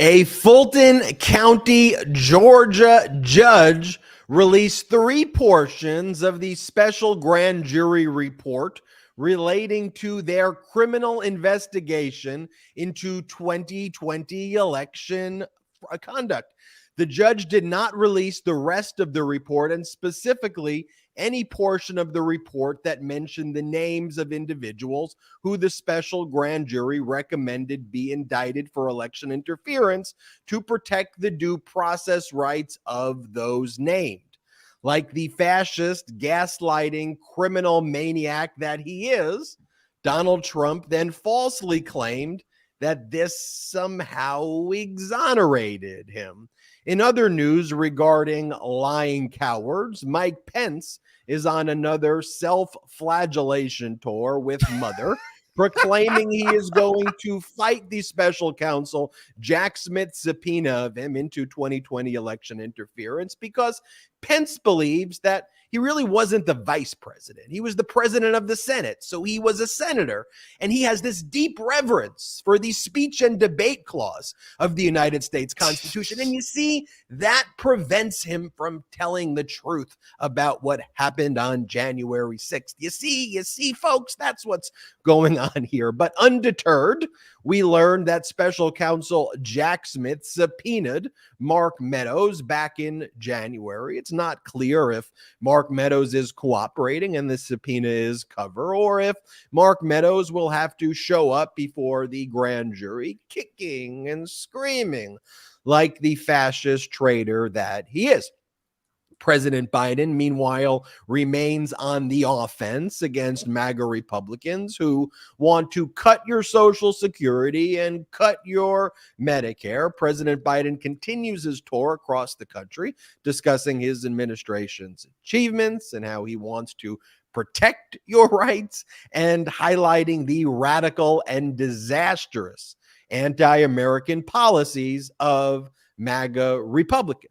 A Fulton County, Georgia judge released 3 portions of the special grand jury report relating to their criminal investigation into 2020 election conduct. The judge did not release the rest of the report, and specifically any portion of the report that mentioned the names of individuals who the special grand jury recommended be indicted for election interference to protect the due process rights of those named. Like the fascist, gaslighting, criminal maniac that he is, Donald Trump then falsely claimed that this somehow exonerated him. In other news regarding lying cowards, Mike Pence is on another self-flagellation tour with Mother, proclaiming he is going to fight the special counsel Jack Smith's subpoena of him into 2020 election interference because Pence believes that he really wasn't the vice president. He was the president of the Senate, so he was a senator. And he has this deep reverence for the speech and debate clause of the United States Constitution. And you see, that prevents him from telling the truth about what happened on January 6th. You see, folks, that's what's going on here. But undeterred, we learned that special counsel Jack Smith subpoenaed Mark Meadows back in January. It's not clear if Mark Meadows is cooperating and the subpoena is cover, or if Mark Meadows will have to show up before the grand jury kicking and screaming like the fascist traitor that he is. President Biden, meanwhile, remains on the offense against MAGA Republicans who want to cut your Social Security and cut your Medicare. President Biden continues his tour across the country, discussing his administration's achievements and how he wants to protect your rights, and highlighting the radical and disastrous anti-American policies of MAGA Republicans.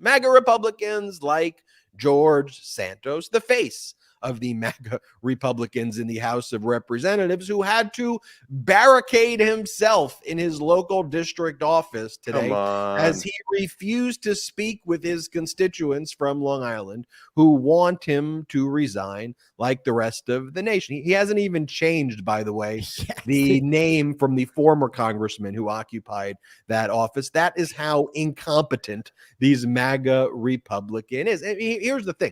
MAGA Republicans like George Santos, the face of the MAGA Republicans in the House of Representatives, who had to barricade himself in his local district office today as he refused to speak with his constituents from Long Island who want him to resign like the rest of the nation. He hasn't even changed, by the way, the name from the former congressman who occupied that office. That is how incompetent these MAGA Republican is. And here's the thing.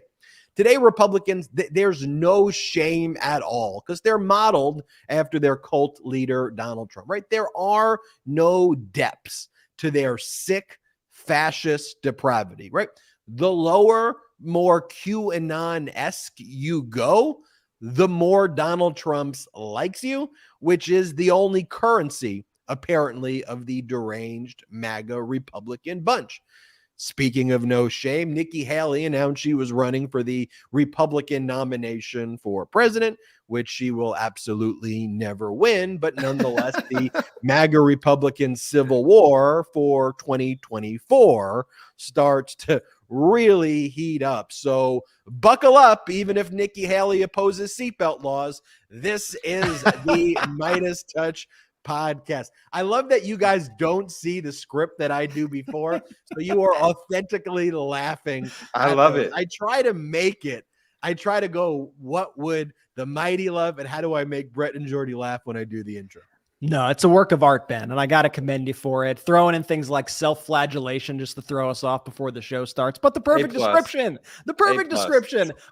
Today, Republicans, there's no shame at all because they're modeled after their cult leader, Donald Trump, right? There are no depths to their sick fascist depravity, right? The lower, more QAnon-esque you go, the more Donald Trump likes you, which is the only currency, apparently, of the deranged MAGA Republican bunch. Speaking of no shame, Nikki Haley announced she was running for the Republican nomination for president, which she will absolutely never win. But nonetheless, the MAGA Republican civil war for 2024 starts to really heat up. So buckle up, even if Nikki Haley opposes seatbelt laws. This is the Midas Touch podcast. I love that you guys don't see the script that I do before, so you are authentically laughing. I love it. I try to make it. I try to go, what would the mighty love, and how do I make Brett and Jordy laugh when I do the intro? No, it's a work of art, Ben, and I got to commend you for it. Throwing in things like self-flagellation just to throw us off before the show starts. But the perfect description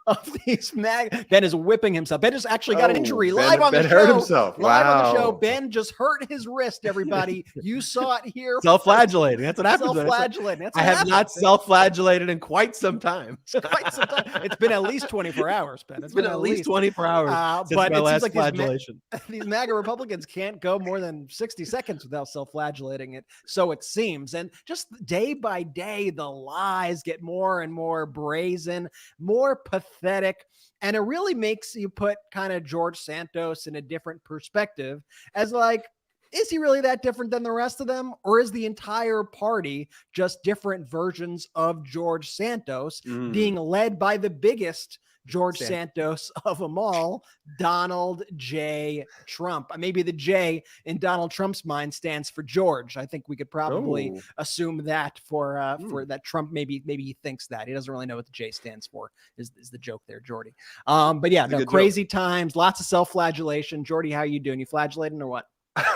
of these Ben is whipping himself. Ben just actually got an injury live on the show. Hurt himself. Live on the show. Ben just hurt his wrist, everybody. You saw it here. Self-flagellating. That's what happens. Self-flagellating. I have not self-flagellated in quite some time. It's been at least 24 hours, Ben. It's been at least 24 hours since but my it last seems like flagellation. These MAGA Republicans can't go more than 60 seconds without self-flagellating it, so it seems. And just day by day, the lies get more and more brazen, more pathetic, and it really makes you put kind of George Santos in a different perspective as like, is he really that different than the rest of them? Or is the entire party just different versions of George Santos being led by the biggest George Santos of them all, Donald J. Trump. Maybe the J in Donald Trump's mind stands for George. I think we could probably assume that for that Trump maybe he thinks that. He doesn't really know what the J stands for. Is the joke there, Jordy? But yeah, no, crazy times, lots of self-flagellation. Jordy, how you doing? You flagellating or what?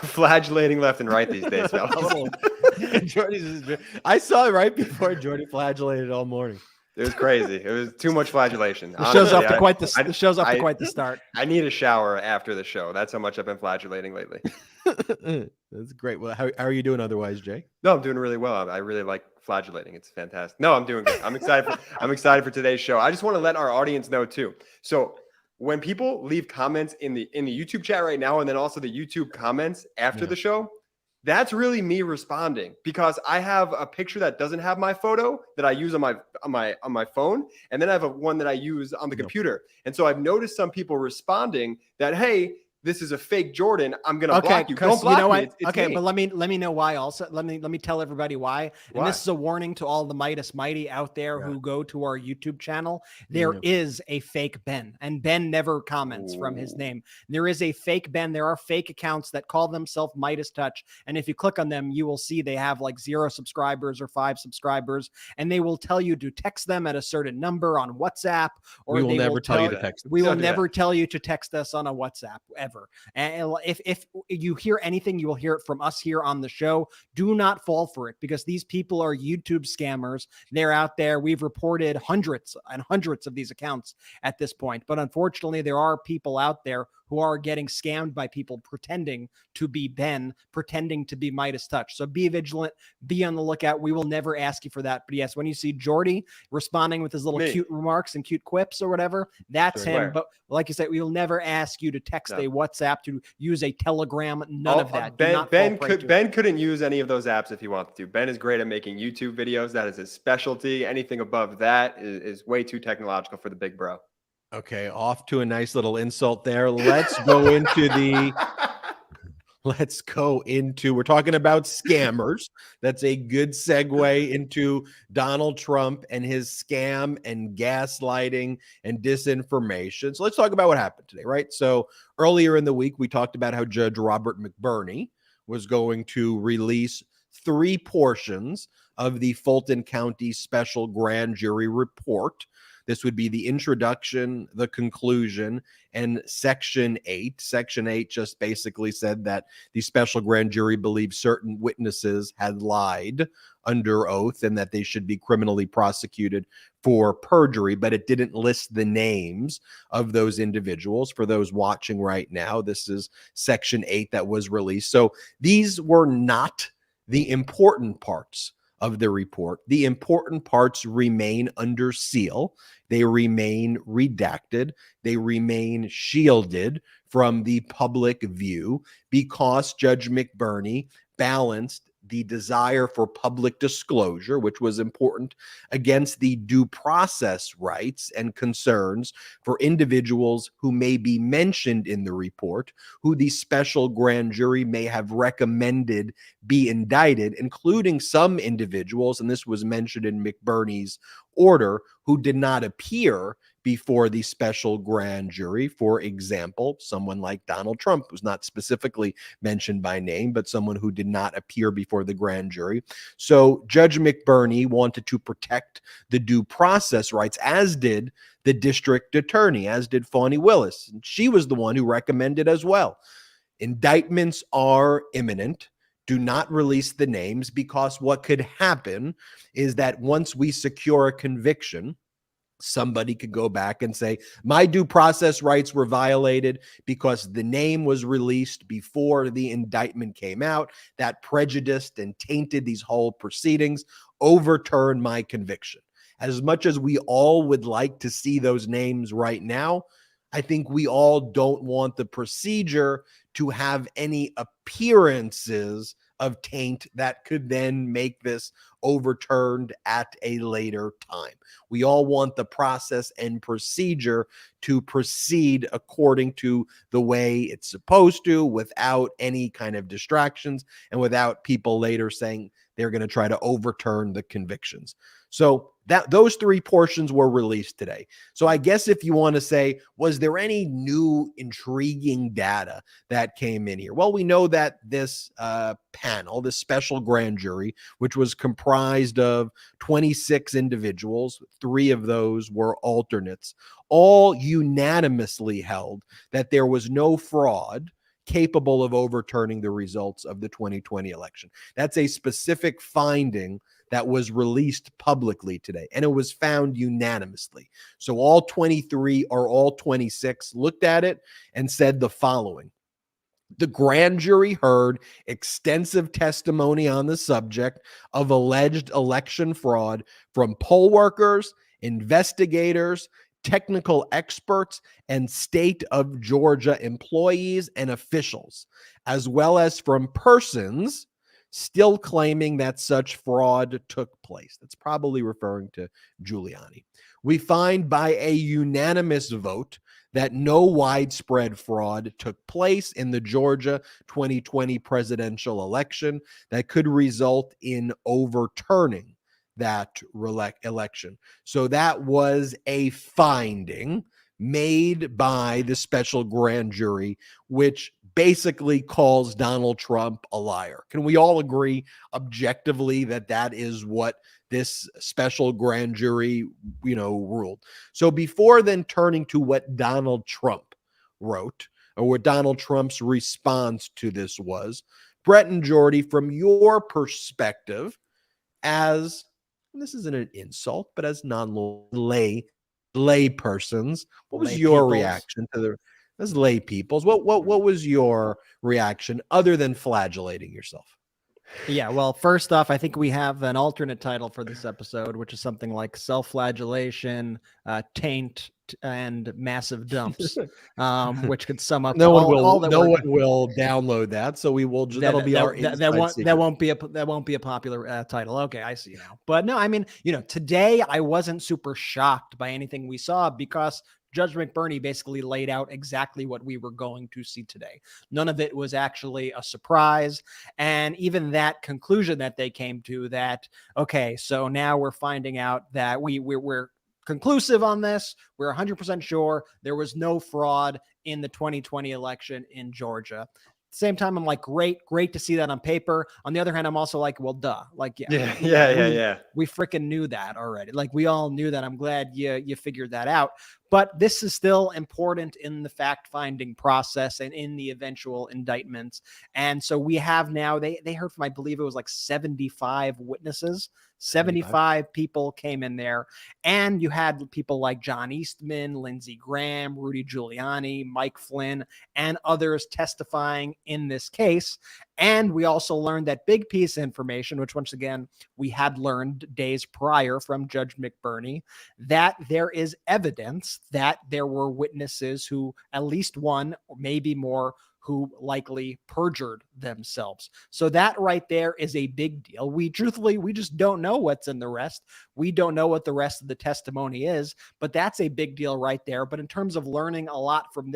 Flagellating left and right these days, fellas. I saw it right before Jordy flagellated all morning. It was crazy. It was too much flagellation. The show's off to quite the start. I need a shower after the show. That's how much I've been flagellating lately. That's great. Well, how are you doing otherwise, Jay? No, I'm doing really well. I really like flagellating. It's fantastic. No, I'm doing good. I'm excited for today's show. I just want to let our audience know too. So when people leave comments in the YouTube chat right now, and then also the YouTube comments after the show, that's really me responding, because I have a picture that doesn't have my photo that I use on my phone, and then I have one that I use on the computer. And so I've noticed some people responding that, hey, this is a fake Jordan. I'm gonna block you. Don't block me. It's me. But let me know why. Also, let me tell everybody why. And this is a warning to all the Midas Mighty out there who go to our YouTube channel. There is a fake Ben, and Ben never comments from his name. There is a fake Ben. There are fake accounts that call themselves Midas Touch, and if you click on them, you will see they have like 0 subscribers or 5 subscribers, and they will tell you to text them at a certain number on WhatsApp, or we will never tell you to text. We will never tell you to text us on a WhatsApp ever. And if you hear anything, you will hear it from us here on the show. Do not fall for it, because these people are YouTube scammers. They're out there. We've reported hundreds and hundreds of these accounts at this point. But unfortunately, there are people out there who are getting scammed by people pretending to be Ben, pretending to be Midas Touch. So be vigilant, be on the lookout. We will never ask you for that. But yes, when you see Jordy responding with his little cute remarks and cute quips or whatever, that's him. But like you said, we will never ask you to text a WhatsApp, to use a Telegram, none of that. Ben couldn't use any of those apps if he wanted to. Ben is great at making YouTube videos. That is his specialty. Anything above that is way too technological for the big bro. Okay, off to a nice little insult there. Let's go into we're talking about scammers. That's a good segue into Donald Trump and his scam and gaslighting and disinformation. So let's talk about what happened today, right? So earlier in the week, we talked about how Judge Robert McBurney was going to release 3 portions of the Fulton County Special Grand Jury Report. This would be the introduction, the conclusion, and Section 8. Section 8 just basically said that the special grand jury believed certain witnesses had lied under oath and that they should be criminally prosecuted for perjury, but it didn't list the names of those individuals. For those watching right now, this is Section 8 that was released. So these were not the important parts of the report. The important parts remain under seal. They remain redacted. They remain shielded from the public view, because Judge McBurney balanced the desire for public disclosure, which was important, against the due process rights and concerns for individuals who may be mentioned in the report, who the special grand jury may have recommended be indicted, including some individuals, and this was mentioned in McBurney's order, who did not appear before the special grand jury. For example, someone like Donald Trump, who's not specifically mentioned by name, but someone who did not appear before the grand jury. So Judge McBurney wanted to protect the due process rights, as did the district attorney, as did Fani Willis. And she was the one who recommended as well. Indictments are imminent. Do not release the names, because what could happen is that once we secure a conviction, somebody could go back and say, my due process rights were violated because the name was released before the indictment came out. That prejudiced and tainted these whole proceedings. Overturn my conviction. As much as we all would like to see those names right now, I think we all don't want the procedure to have any appearances of taint that could then make this overturned at a later time. We all want the process and procedure to proceed according to the way it's supposed to, without any kind of distractions and without people later saying they're going to try to overturn the convictions. So those three portions were released today. So I guess if you want to say, was there any new intriguing data that came in here? Well, we know that this panel, this special grand jury, which was comprised of 26 individuals, 3 of those were alternates, all unanimously held that there was no fraud capable of overturning the results of the 2020 election. That's a specific finding that was released publicly today, and it was found unanimously. So all 23 or all 26 looked at it and said the following: the grand jury heard extensive testimony on the subject of alleged election fraud from poll workers, investigators, technical experts, and state of Georgia employees and officials, as well as from persons still claiming that such fraud took place. That's probably referring to Giuliani. We find by a unanimous vote that no widespread fraud took place in the Georgia 2020 presidential election that could result in overturning that election. So that was a finding made by the special grand jury, which basically calls Donald Trump a liar. Can we all agree objectively that that is what this special grand jury, ruled? So before then turning to what Donald Trump wrote, or what Donald Trump's response to this was, Brett and Jordy, from your perspective, as, and this isn't an insult, but as non-lay persons, what was your reaction to the, as lay peoples, what was your reaction other than flagellating yourself? Yeah, well, first off, I think we have an alternate title for this episode, which is something like self-flagellation, taint, and massive dumps, which could sum up no one that will download that, so we will just that'll be our that won't be a popular title. Okay, I see now. But no, I mean, today I wasn't super shocked by anything we saw because Judge McBurney basically laid out exactly what we were going to see today. None of it was actually a surprise. And even that conclusion that they came to, that, okay, so now we're finding out that we're conclusive on this. We're 100% sure there was no fraud in the 2020 election in Georgia. Same time, I'm like, great to see that on paper. On the other hand, I'm also like, well, duh. Like, yeah. We freaking knew that already. Like, we all knew that. I'm glad you figured that out. But this is still important in the fact-finding process and in the eventual indictments. And so we have now, they heard from, I believe it was like 75 witnesses. 75 people came in there, and you had people like John Eastman, Lindsey Graham, Rudy Giuliani, Mike Flynn, and others testifying in this case. And we also learned that big piece of information, which once again, we had learned days prior from Judge McBurney, that there is evidence that there were witnesses who, at least one or maybe more, who likely perjured themselves. So that right there is a big deal. We just don't know what's in the rest. We don't know what the rest of the testimony is, but that's a big deal right there. But in terms of learning a lot from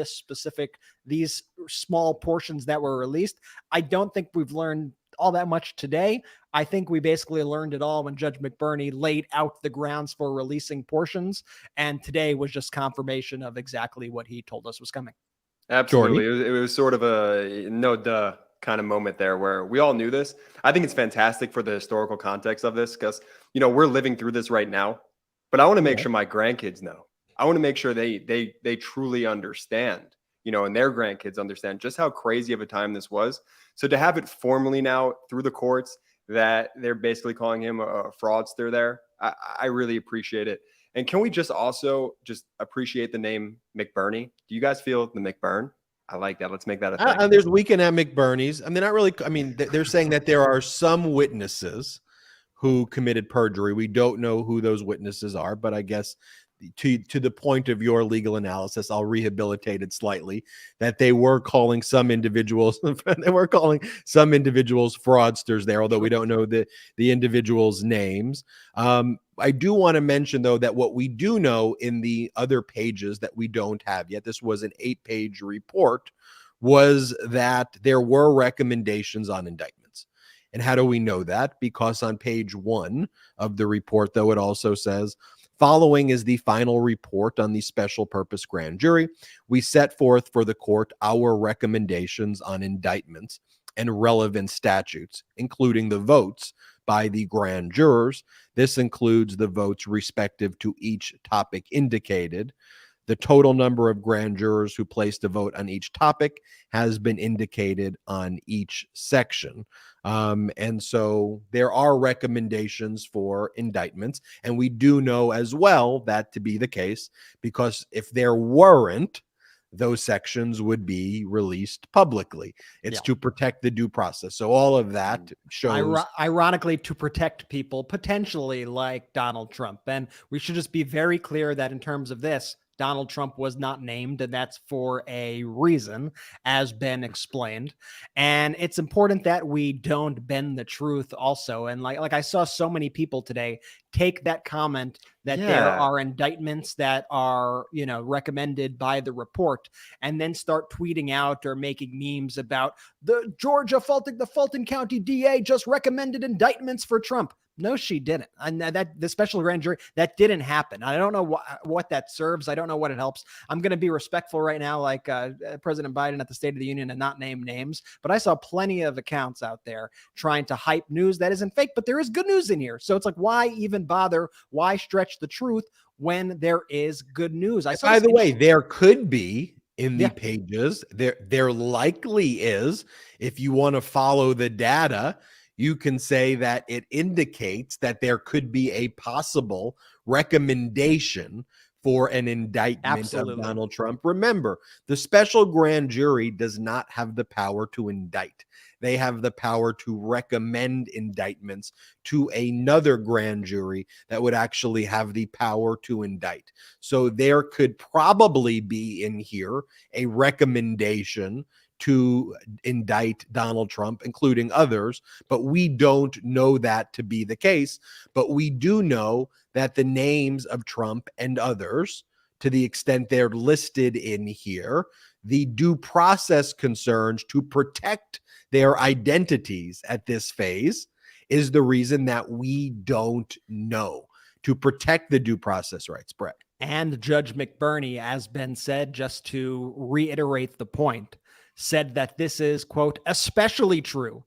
these small portions that were released, I don't think we've learned all that much today. I think we basically learned it all when Judge McBurney laid out the grounds for releasing portions. And today was just confirmation of exactly what he told us was coming. Absolutely. It was sort of a no duh kind of moment there where we all knew this. I think it's fantastic for the historical context of this because, we're living through this right now, but I want to make sure my grandkids know. I want to make sure they truly understand, and their grandkids understand just how crazy of a time this was. So to have it formally now through the courts that they're basically calling him a fraudster there, I really appreciate it. And can we just also appreciate the name McBurney? Do you guys feel the McBurn? I like that. Let's make that a thing. There's weekend at McBurney's. I mean, not really. I mean, they're saying that there are some witnesses who committed perjury. We don't know who those witnesses are, but I guess to the point of your legal analysis, I'll rehabilitate it slightly, that they were calling some individuals fraudsters there, although we don't know the individuals' names. I do want to mention, though, that what we do know in the other pages that we don't have yet, this was an 8-page report, was that there were recommendations on indictments. And how do we know that? Because on page 1 of the report, though, it also says, following is the final report on the special purpose grand jury. We set forth for the court our recommendations on indictments and relevant statutes, including the votes by the grand jurors. This includes the votes respective to each topic indicated. The total number of grand jurors who placed a vote on each topic has been indicated on each section. And so there are recommendations for indictments. And we do know as well that to be the case, because if there weren't, those sections would be released publicly. It's to protect the due process. So all of that shows. Ironically, to protect people potentially like Donald Trump. And we should just be very clear that in terms of this, Donald Trump was not named, and that's for a reason, as Ben explained. And it's important that we don't bend the truth also. And like I saw so many people today take that comment that there are indictments that are, recommended by the report, and then start tweeting out or making memes about the Fulton County DA just recommended indictments for Trump. No, she didn't. And that the special grand jury, that didn't happen. I don't know what that serves. I don't know what it helps. I'm going to be respectful right now, like President Biden at the State of the Union, and not name names. But I saw plenty of accounts out there trying to hype news that isn't fake, but there is good news in here. So it's like, why even bother? Why stretch the truth when there is good news? By the way, there could be in the pages, there likely is, if you want to follow the data, you can say that it indicates that there could be a possible recommendation for an indictment of Donald Trump. Remember, the special grand jury does not have the power to indict. They have the power to recommend indictments to another grand jury that would actually have the power to indict. So there could probably be in here a recommendation to indict Donald Trump, including others, but we don't know that to be the case. But we do know that the names of Trump and others, to the extent they're listed in here, the due process concerns to protect their identities at this phase is the reason that we don't know, to protect the due process rights, Brett. And Judge McBurney, as Ben said, just to reiterate the point, said that this is, quote, especially true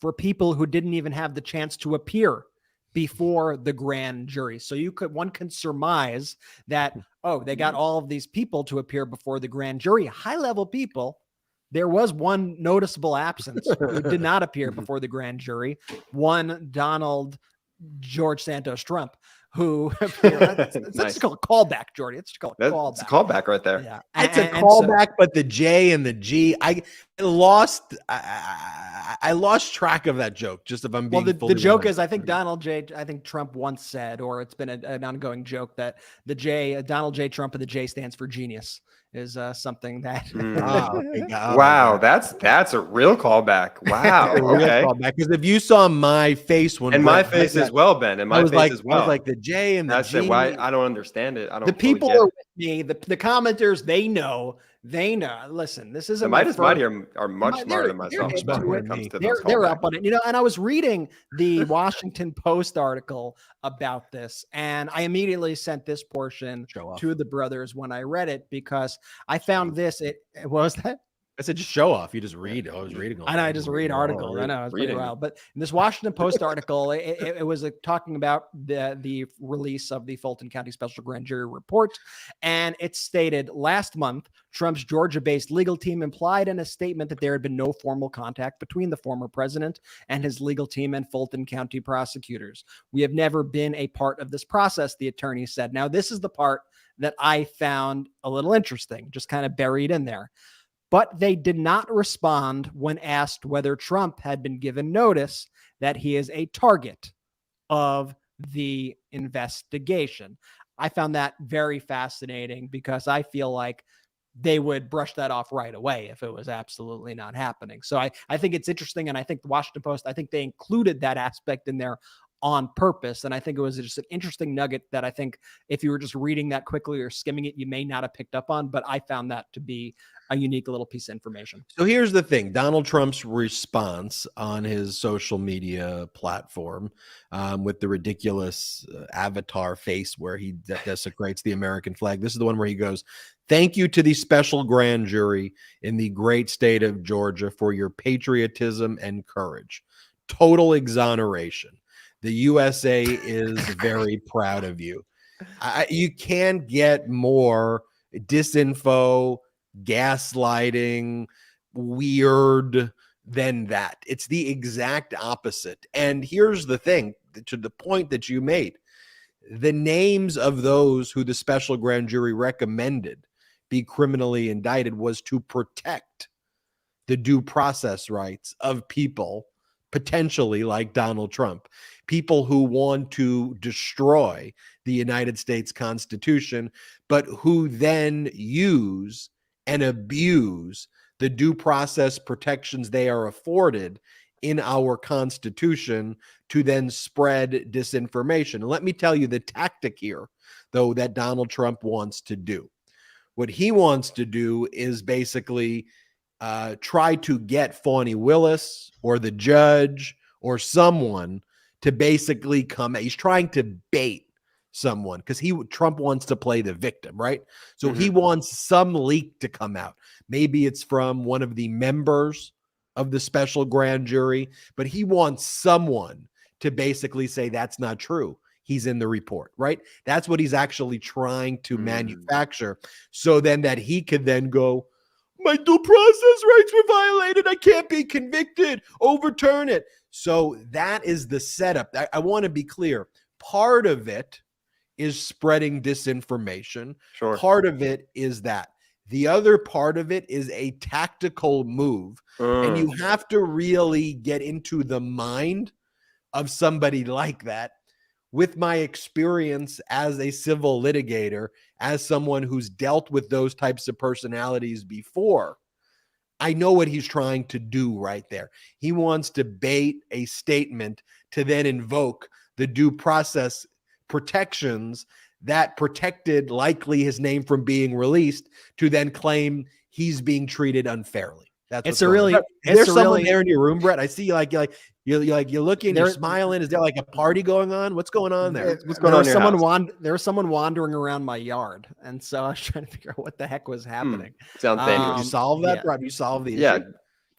for people who didn't even have the chance to appear before the grand jury. So one can surmise that, they got all of these people to appear before the grand jury, high-level people. There was one noticeable absence who did not appear before the grand jury, one Donald George Santos Trump, who it's nice. Just called a callback, Jordy. It's called a callback. It's a callback right there. Yeah. It's a callback, but the J and the G, I lost track of that joke. Just if I'm being the joke is, I think Trump once said, or it's been an ongoing joke, that Donald J. Trump, and the J stands for genius, is something that. Wow, that's a real callback. Wow, okay. Because if you saw my face when my face as well, Ben, and my face as well, I was like the J and the G. Said, why? I don't understand it. I don't. The people are with me. The commenters, they know. Listen, this isn't. The are much smarter than myself when it comes to those. They're up on it, and I was reading the Washington Post article about this, and I immediately sent this portion to the brothers when I read it, because I found this. What was that? I said, just show off. You just read. I was reading. I know. I just read articles. I know. It's pretty wild. But in this Washington Post article, it was talking about the release of the Fulton County Special Grand Jury report. And it stated, last month, Trump's Georgia-based legal team implied in a statement that there had been no formal contact between the former president and his legal team and Fulton County prosecutors. We have never been a part of this process, the attorney said. Now, this is the part that I found a little interesting, just kind of buried in there. But they did not respond when asked whether Trump had been given notice that he is a target of the investigation. I found that very fascinating, because I feel like they would brush that off right away if it was absolutely not happening. So I think it's interesting. And I think the Washington Post, I think they included that aspect in there on purpose. And I think it was just an interesting nugget that I think if you were just reading that quickly or skimming it, you may not have picked up on, but I found that to be a unique little piece of information. So here's the thing. Donald Trump's response on his social media platform with the ridiculous avatar face where he desecrates the American flag. This is the one where he goes, "Thank you to the special grand jury in the great state of Georgia for your patriotism and courage. Total exoneration. The USA is very proud of you." You can't get more disinfo, gaslighting, weird than that. It's the exact opposite. And here's the thing, to the point that you made, the names of those who the special grand jury recommended be criminally indicted was to protect the due process rights of people potentially like Donald Trump, people who want to destroy the United States Constitution, but who then use and abuse the due process protections they are afforded in our Constitution to then spread disinformation. And let me tell you the tactic here, though, that Donald Trump wants to do. What he wants to do is basically try to get Fani Willis or the judge or someone to basically come. He's trying to bait someone because Trump wants to play the victim, right? So he wants some leak to come out. Maybe it's from one of the members of the special grand jury, but he wants someone to basically say that's not true. He's in the report, right? That's what he's actually trying to manufacture. So then that he could then go, my due process rights were violated. I can't be convicted. Overturn it. So that is the setup. I want to be clear. Part of it is spreading disinformation. Sure. Part of it is that. The other part of it is a tactical move. And you have to really get into the mind of somebody like that. With my experience as a civil litigator, as someone who's dealt with those types of personalities before, I know what he's trying to do right there. He wants to bait a statement to then invoke the due process protections that protected likely his name from being released to then claim he's being treated unfairly. That's It's a really, is there someone there in your room, Brett? I see you're looking, you're smiling. Is there like a party going on? What's going on there? What's going on in your house? There was someone wandering around my yard, and so I was trying to figure out what the heck was happening. Sounds dangerous. Did you solve that, yeah. Brett? You solved the issue? Yeah,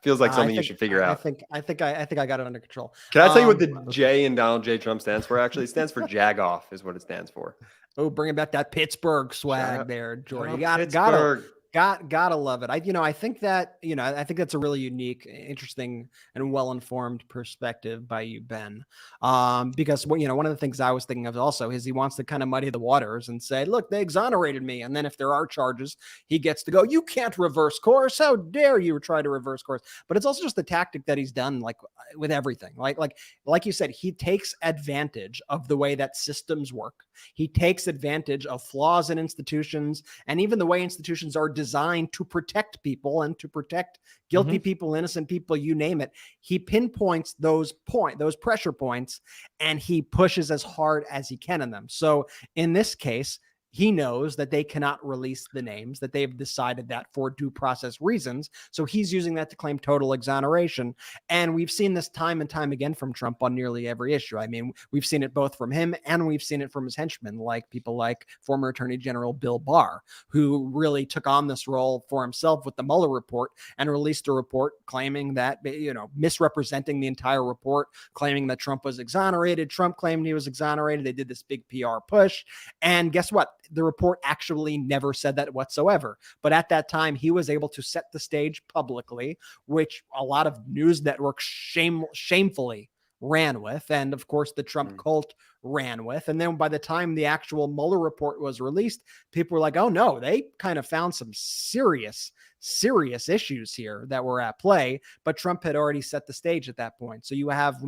feels like something you should figure out. I think I got it under control. Can I tell you what the J in Donald J. Trump stands for? Actually, it stands for jagoff, is what it stands for. Oh, bringing back that Pittsburgh swag there, Jordan. Pittsburgh. Gotta love it. I think that's a really unique, interesting, and well-informed perspective by you, Ben. Because one of the things I was thinking of also is he wants to kind of muddy the waters and say, look, they exonerated me. And then if there are charges, he gets to go, you can't reverse course. How dare you try to reverse course? But it's also just the tactic that he's done, like with everything. Like you said, he takes advantage of the way that systems work. He takes advantage of flaws in institutions and even the way institutions are designed to protect people and to protect guilty people, innocent people, you name it. He pinpoints those pressure points and he pushes as hard as he can in them. So in this case, he knows that they cannot release the names, that they've decided that for due process reasons. So he's using that to claim total exoneration. And we've seen this time and time again from Trump on nearly every issue. I mean, we've seen it both from him and we've seen it from his henchmen, like people like former Attorney General Bill Barr, who really took on this role for himself with the Mueller report and released a report claiming that, misrepresenting the entire report, claiming that Trump was exonerated. Trump claimed he was exonerated. They did this big PR push. And guess what? The report actually never said that whatsoever. But at that time, he was able to set the stage publicly, which a lot of news networks shamefully ran with. And of course, the Trump cult ran with. And then by the time the actual Mueller report was released, people were like, oh no, they kind of found some serious issues here that were at play, but Trump had already set the stage at that point. So you have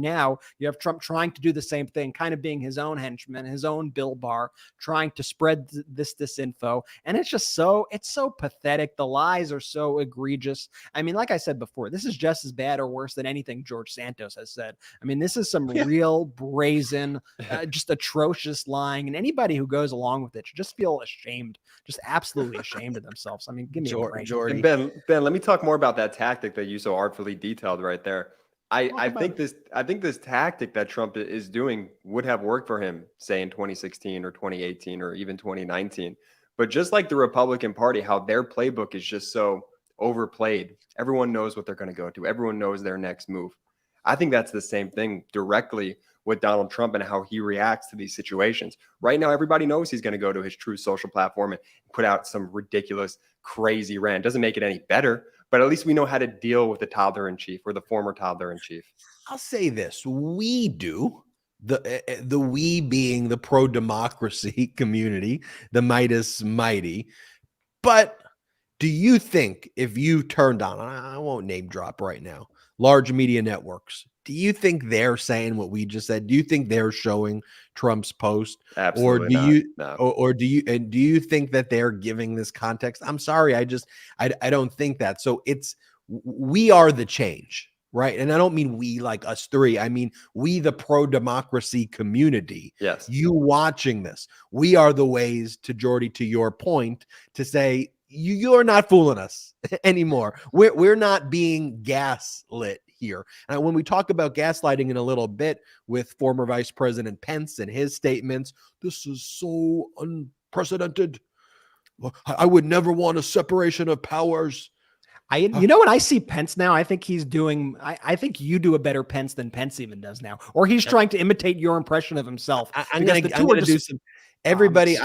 Trump trying to do the same thing, kind of being his own henchman, his own Bill Barr, trying to spread this disinfo. And it's so pathetic. The lies are so egregious. I mean, like I said before, this is just as bad or worse than anything George Santos has said. I mean, this is some real brazen just atrocious lying, and anybody who goes along with it should just feel ashamed, just absolutely ashamed of themselves. I mean, give me a break. And Ben, let me talk more about that tactic that you so artfully detailed right there. I think this tactic that Trump is doing would have worked for him, say in 2016 or 2018 or even 2019. But just like the Republican Party, how their playbook is just so overplayed. Everyone knows what they're going to go to. Everyone knows their next move. I think that's the same thing directly with Donald Trump and how he reacts to these situations. Right now, everybody knows he's going to go to his true social platform and put out some ridiculous, crazy rant. Doesn't make it any better, but at least we know how to deal with the toddler in chief or the former toddler in chief. I'll say this: we do, the we being the pro-democracy community, the Midas mighty. But do you think if you turned on, I won't name drop right now, large media networks, do you think they're saying what we just said? Do you think they're showing Trump's post? Absolutely or do not. you No. or do you think that they're giving this context? I'm sorry, I don't think that. So we are the change, right? And I don't mean we like us three. I mean we, the pro-democracy community. Yes. You watching this, we are the ways, to Jordy, to your point, to say you're not fooling us anymore. We're not being gaslit here. And when we talk about gaslighting in a little bit with former Vice President Pence and his statements, this is so unprecedented. I would never want a separation of powers. You know, when I see Pence now, I think he's doing, I think you do a better Pence than Pence even does now, or he's trying to imitate your impression of himself. I'm going to do some, everybody,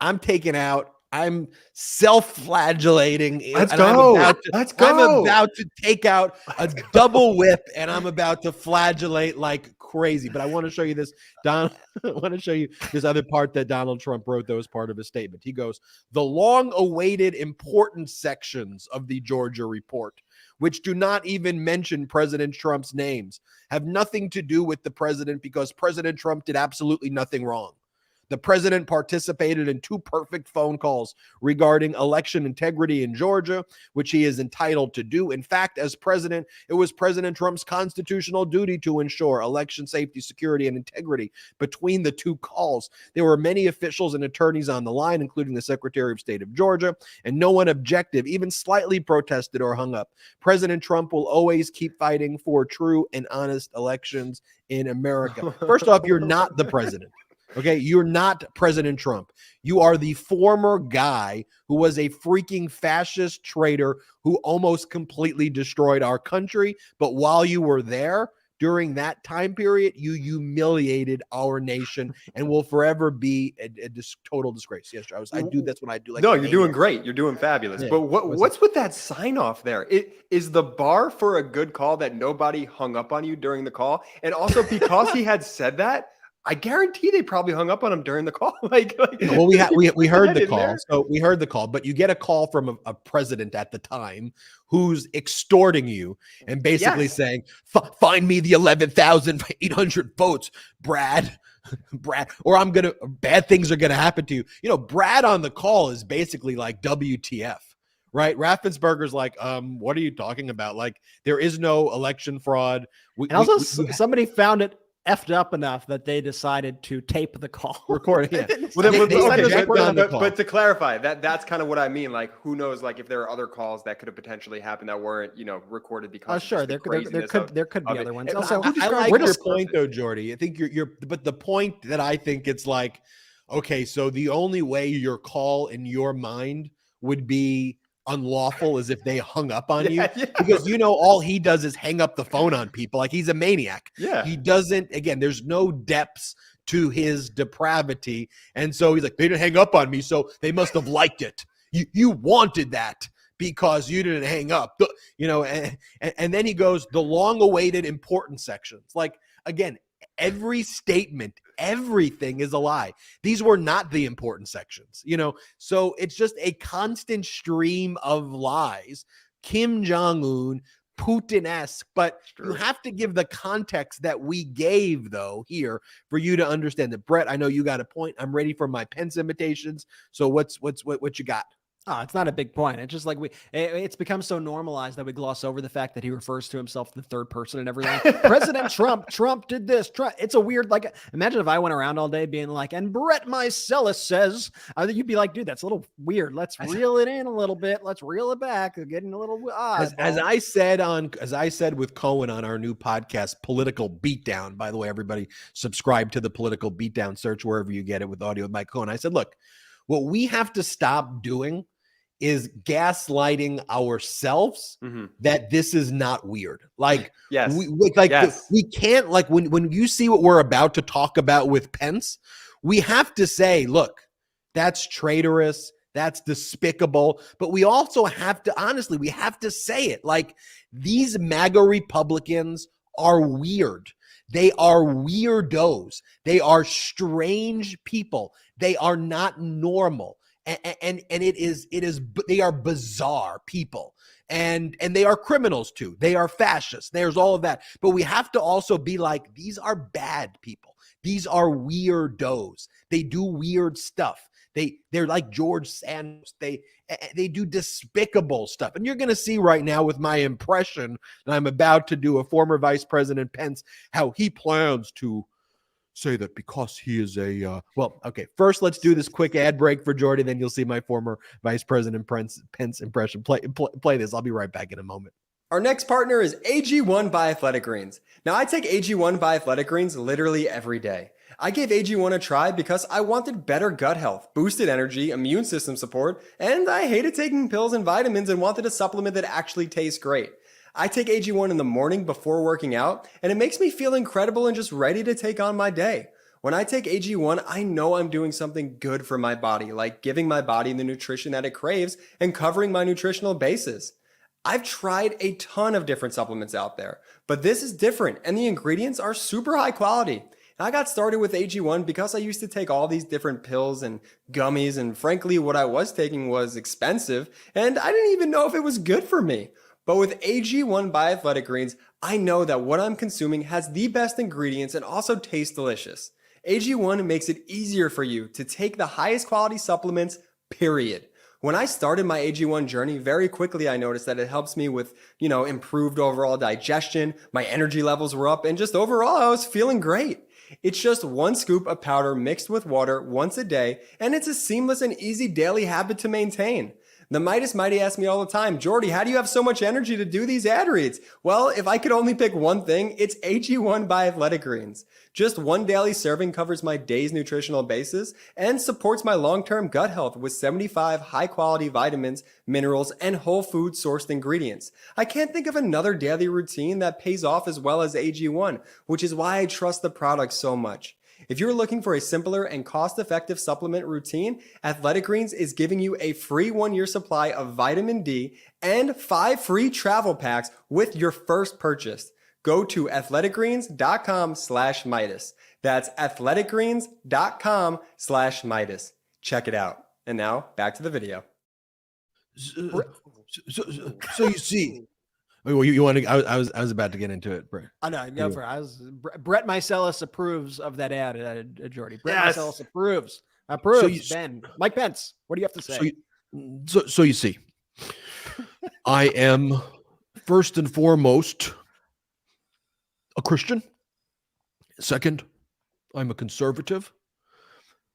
I'm taking out, I'm self-flagellating. Let's go. I'm about to take out a double whip and I'm about to flagellate like crazy. But I want to show you this, Don. I want to show you this other part that Donald Trump wrote that was part of his statement. He goes, the long-awaited important sections of the Georgia report, which do not even mention President Trump's names, have nothing to do with the president because President Trump did absolutely nothing wrong. The president participated in 2 perfect phone calls regarding election integrity in Georgia, which he is entitled to do. In fact, as president, it was President Trump's constitutional duty to ensure election safety, security, and integrity between the 2 calls. There were many officials and attorneys on the line, including the Secretary of State of Georgia, and no one objective, even slightly protested or hung up. President Trump will always keep fighting for true and honest elections in America. First off, you're not the president. Okay, you're not President Trump. You are the former guy who was a freaking fascist traitor who almost completely destroyed our country. But while you were there during that time period, you humiliated our nation and will forever be a total disgrace. Yes, Travis, I do. That's what I do. Like, no, you're doing great. You're doing fabulous. Yeah. But what's with that sign off there? Is the bar for a good call that nobody hung up on you during the call? And also because he had said that, I guarantee they probably hung up on him during the call. Well, we heard the call. So we heard the call, but you get a call from a president at the time who's extorting you and basically saying, find me the 11,800 votes, Brad, or bad things are going to happen to you. You know, Brad on the call is basically like WTF. Right. Raffensperger's like, what are you talking about? Like, there is no election fraud. Somebody found it effed up enough that they decided to tape the call. Record it. Yeah. But to clarify, that's kind of what I mean. Like, who knows? Like, if there are other calls that could have potentially happened that weren't, recorded because. Sure, there could be other ones. Also, I like your point though, Jordy. I think but the point that I think it's like, okay, so the only way your call in your mind would be unlawful is if they hung up on you, because all he does is hang up the phone on people. Like, he's a maniac. He doesn't, again, there's no depths to his depravity, and so he's like, they didn't hang up on me, so they must have liked it. You wanted that because you didn't hang up, and then he goes, the long-awaited important sections. Like, again, every statement, everything is a lie. These were not the important sections, so it's just a constant stream of lies. Kim Jong-un, Putin-esque, but you have to give the context that we gave though here for you to understand that. Brett, I know you got a point. I'm ready for my Pence imitations. So what you got? Oh, it's not a big point. It's just like it's become so normalized that we gloss over the fact that he refers to himself in the third person and everything. President Trump did this. It's a weird, like, imagine if I went around all day being like, and Brett Meiselas says, you'd be like, dude, that's a little weird. Let's reel it in a little bit. Let's reel it back. We're getting a little odd. As I said with Cohen on our new podcast, Political Beatdown. By the way, everybody subscribe to the Political Beatdown, search wherever you get it with audio with Mike Cohen. I said, look, what we have to stop doing is gaslighting ourselves that this is not weird. Like, yes, we can't, like, when you see what we're about to talk about with Pence, we have to say, look, that's traitorous, that's despicable, but we also have to, honestly, we have to say it. Like, these MAGA Republicans are weird. They are weirdos. They are strange people. They are not normal. And they are bizarre people, and they are criminals too. They are fascists. There's all of that, but we have to also be like, these are bad people. These are weirdos. They do weird stuff. They're like George Santos. They do despicable stuff. And you're going to see right now with my impression that I'm about to do of former Vice President Pence, how he plans to say that because he is okay. First, let's do this quick ad break for Jordy. Then you'll see my former Vice President Pence impression. Play this. I'll be right back in a moment. Our next partner is AG1 by Athletic Greens. Now, I take AG1 by Athletic Greens literally every day. I gave AG1 a try because I wanted better gut health, boosted energy, immune system support, and I hated taking pills and vitamins and wanted a supplement that actually tastes great. I take AG1 in the morning before working out, and it makes me feel incredible and just ready to take on my day. When I take AG1, I know I'm doing something good for my body, like giving my body the nutrition that it craves and covering my nutritional bases. I've tried a ton of different supplements out there, but this is different, and the ingredients are super high quality. I got started with AG1 because I used to take all these different pills and gummies, and frankly, what I was taking was expensive, and I didn't even know if it was good for me. But with AG1 by Athletic Greens, I know that what I'm consuming has the best ingredients and also tastes delicious. AG1 makes it easier for you to take the highest quality supplements, period. When I started my AG1 journey, very quickly I noticed that it helps me with, improved overall digestion, my energy levels were up, and just overall I was feeling great. It's just 1 scoop of powder mixed with water once a day, and it's a seamless and easy daily habit to maintain. The Midas Mighty asks me all the time, Jordy, how do you have so much energy to do these ad reads? Well, if I could only pick one thing, it's AG1 by Athletic Greens. Just 1 daily serving covers my day's nutritional basis and supports my long-term gut health with 75 high-quality vitamins, minerals, and whole food sourced ingredients. I can't think of another daily routine that pays off as well as AG1, which is why I trust the product so much. If you're looking for a simpler and cost-effective supplement routine, Athletic Greens is giving you a free 1-year supply of vitamin D and 5 free travel packs with your first purchase. Go to athleticgreens.com/Midas. That's athleticgreens.com/Midas. Check it out. And now back to the video. So you see. Well, you want to? I was about to get into it, Brett. I know. Go for it. Brett Meiselas approves of that ad, Jordy. Brett Meiselas approves. Ben, Mike Pence. What do you have to say? So you see, I am first and foremost a Christian. Second, I'm a conservative,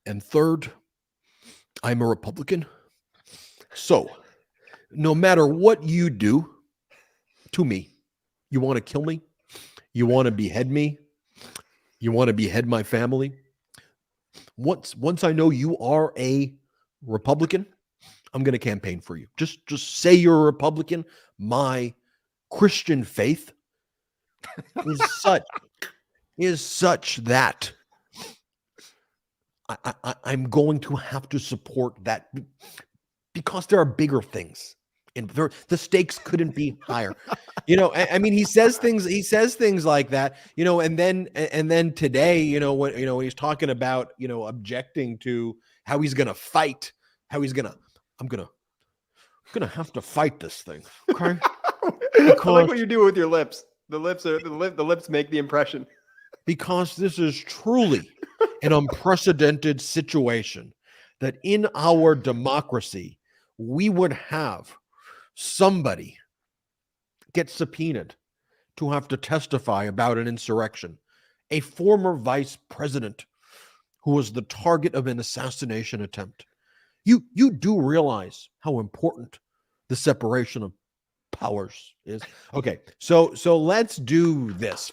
and third, I'm a Republican. So, no matter what you do to me, you want to kill me, you want to behead me, you want to behead my family. Once I know you are a Republican, I'm going to campaign for you. Just say you're a Republican. My Christian faith is such that I'm going to have to support that, because there are bigger things. And the stakes couldn't be higher. I mean, he says things like that, and then today, when he's talking about, objecting to how he's going to fight, I'm going to have to fight this thing. Okay. I like what you do with your lips. The lips make the impression. Because this is truly an unprecedented situation that in our democracy, we would have somebody get subpoenaed to have to testify about an insurrection, a former vice president who was the target of an assassination attempt. You do realize how important the separation of powers is. Okay, so let's do this.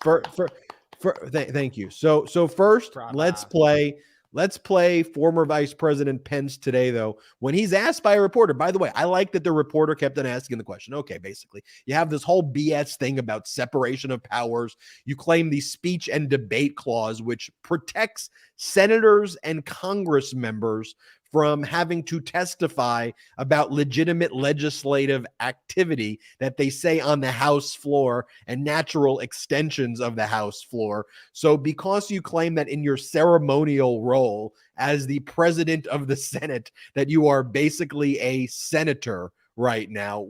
Thank you. So first, let's play former Vice President Pence today, though, when he's asked by a reporter. By the way, I like that the reporter kept on asking the question. Okay, basically, you have this whole BS thing about separation of powers. You claim the speech and debate clause, which protects senators and Congress members from having to testify about legitimate legislative activity that they say on the House floor and natural extensions of the House floor. So because you claim that in your ceremonial role as the president of the Senate, that you are basically a senator right now,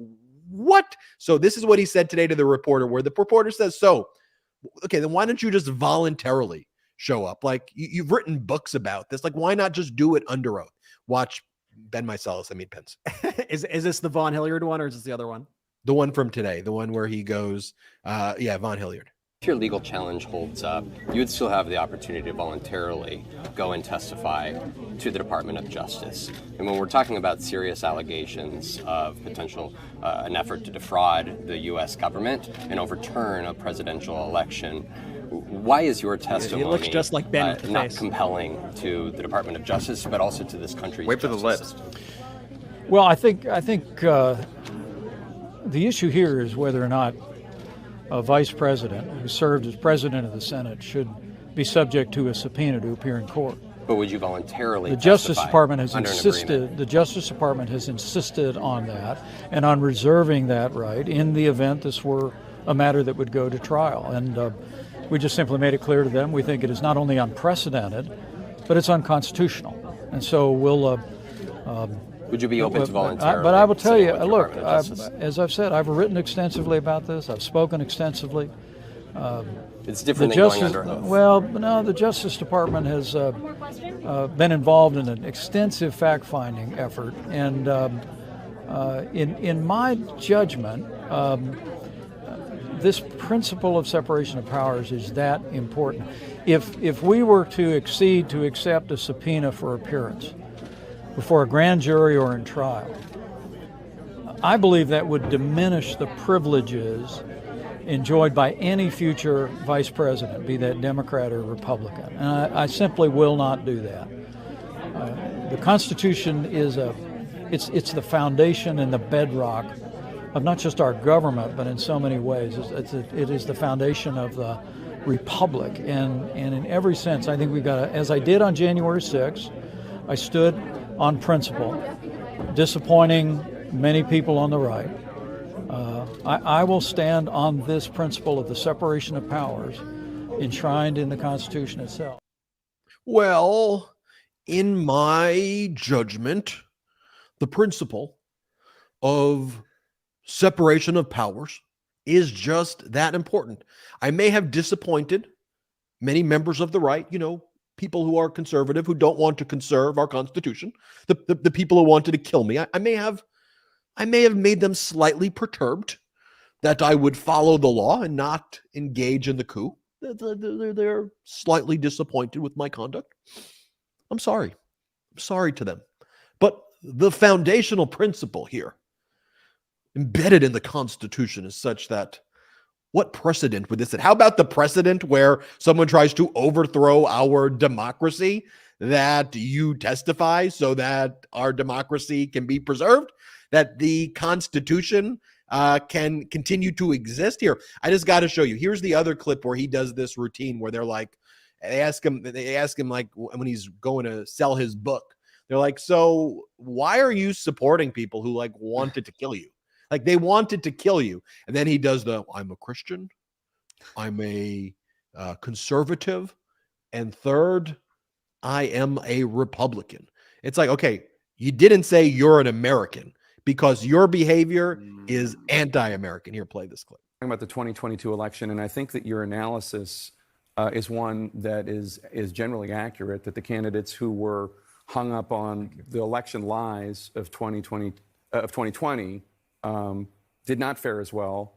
what? So this is what he said today to the reporter, where the reporter says, so, okay, then why don't you just voluntarily show up? Like, you've written books about this. Like, why not just do it under oath? Watch Ben Mysalis, Pence. Is this the Von Hilliard one, or is this the other one? The one from today, the one where he goes, Von Hilliard. If your legal challenge holds up, you would still have the opportunity to voluntarily go and testify to the Department of Justice. And when we're talking about serious allegations of potential, an effort to defraud the U.S. government and overturn a presidential election, why is your testimony he looks just like Ben not compelling to the Department of Justice, but also to this country's Wait for the justice list. system? Well, I think the issue here is whether or not a vice president who served as president of the Senate should be subject to a subpoena to appear in court. But would you voluntarily? The Justice Department has under an insisted. agreement? The Justice Department has insisted on that and on reserving that right in the event this were a matter that would go to trial. And we just simply made it clear to them we think it is not only unprecedented, but it's unconstitutional. And so we'll. Would you be open to voluntarily? But I will tell you, sitting with the look, Department of Justice? as I've said, I've written extensively about this. I've spoken extensively. It's different than going under oath. Well, no, the Justice Department has been involved in an extensive fact-finding effort, and in my judgment, this principle of separation of powers is that important. If we were to accede to accept a subpoena for appearance before a grand jury or in trial, I believe that would diminish the privileges enjoyed by any future vice president, be that Democrat or Republican. And I simply will not do that. The Constitution is it's the foundation and the bedrock of not just our government, but in so many ways. It is the foundation of the republic. And in every sense, I think we've got to, as I did on January 6th, I stood on principle, disappointing many people on the right. I will stand on this principle of the separation of powers enshrined in the Constitution itself. Well, in my judgment, the principle of separation of powers is just that important. I may have disappointed many members of the right, people who are conservative, who don't want to conserve our Constitution, the people who wanted to kill me. I may have made them slightly perturbed that I would follow the law and not engage in the coup. They're slightly disappointed with my conduct. I'm sorry. I'm sorry to them. But the foundational principle here, embedded in the Constitution, is such that what precedent would this set? How about the precedent where someone tries to overthrow our democracy, that you testify so that our democracy can be preserved, that the Constitution can continue to exist? Here, I just got to show you. Here's the other clip where he does this routine where they're like, they ask him like when he's going to sell his book, they're like, so why are you supporting people who like wanted to kill you? Like they wanted to kill you. And then he does I'm a Christian, I'm a conservative, and third, I am a Republican. It's like, okay, you didn't say you're an American, because your behavior is anti-American. Here, play this clip. Talking about the 2022 election, and I think that your analysis is one that is generally accurate, that the candidates who were hung up on the election lies of 2020 of 2020 did not fare as well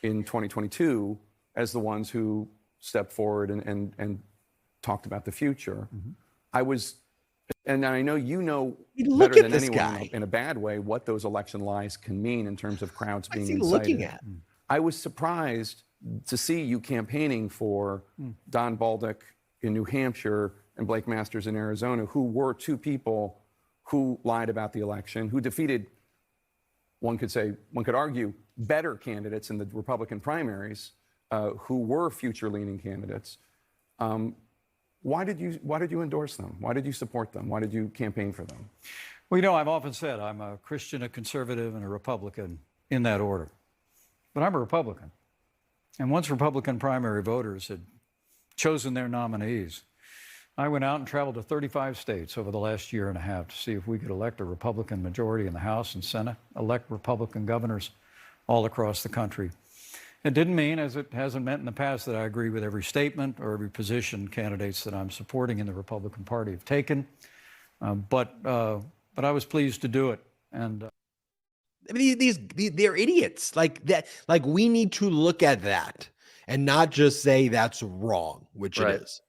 in 2022 as the ones who stepped forward and talked about the future. I was, and I know you know Look better at than this anyone guy. in a bad way what those election lies can mean in terms of crowds being What's he incited. looking at? I was surprised to see you campaigning for Don Baldock in New Hampshire and Blake Masters in Arizona, who were two people who lied about the election, who defeated, one could argue, better candidates in the Republican primaries, who were future-leaning candidates. Why did you endorse them? Why did you support them? Why did you campaign for them? Well, you know, I've often said I'm a Christian, a conservative, and a Republican in that order. But I'm a Republican. And once Republican primary voters had chosen their nominees, I went out and traveled to 35 states over the last year and a half to see if we could elect a Republican majority in the House and Senate, elect Republican governors all across the country. It didn't mean, as it hasn't meant in the past, that I agree with every statement or every position candidates that I'm supporting in the Republican Party have taken, but I was pleased to do it. And I mean, they're idiots. Like that. Like we need to look at that and not just say that's wrong, which Right. it is.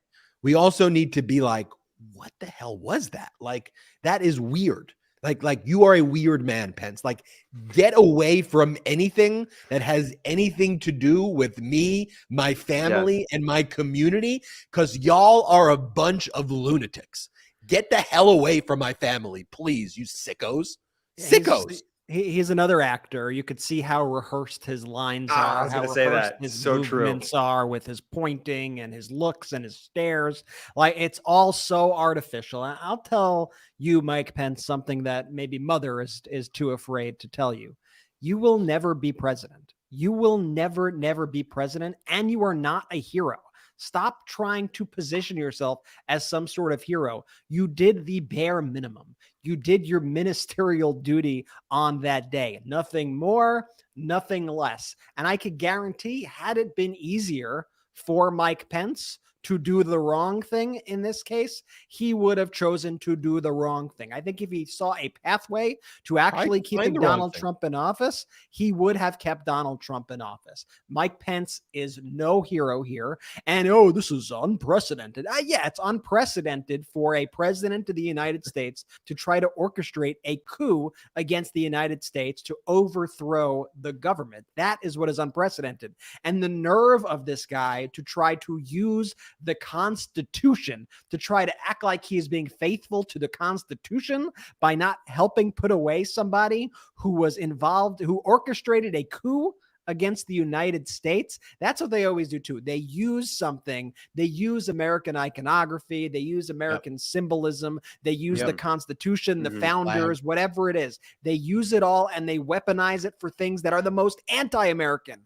We also need to be like, what the hell was that? Like that is weird. Like you are a weird man, Pence. Like get away from anything that has anything to do with me, my family, and my community, because y'all are a bunch of lunatics. Get the hell away from my family, please, you sickos. Sickos. He's another actor. You could see how rehearsed his lines are. I was how gonna say rehearsed that. his So true. movements are with his pointing and his looks and his stares. Like it's all so artificial. And I'll tell you, Mike Pence, something that maybe Mother is too afraid to tell you. You will never be president. You will never be president, and you are not a hero. Stop trying to position yourself as some sort of hero. You did the bare minimum. You did your ministerial duty on that day. Nothing more, nothing less. And I could guarantee, had it been easier for Mike Pence to do the wrong thing in this case, he would have chosen to do the wrong thing. I think if he saw a pathway to actually keeping Donald Trump in office, he would have kept Donald Trump in office. Mike Pence is no hero here. And, oh, this is unprecedented. Yeah, it's unprecedented for a president of the United States to try to orchestrate a coup against the United States to overthrow the government. That is what is unprecedented. And the nerve of this guy to try to use the Constitution to try to act like he is being faithful to the Constitution by not helping put away somebody who was involved, who orchestrated a coup against the United States. That's what they always do too. They use something. They use American iconography. They use American symbolism. They use the Constitution, the founders, whatever it is. They use it all and they weaponize it for things that are the most anti-American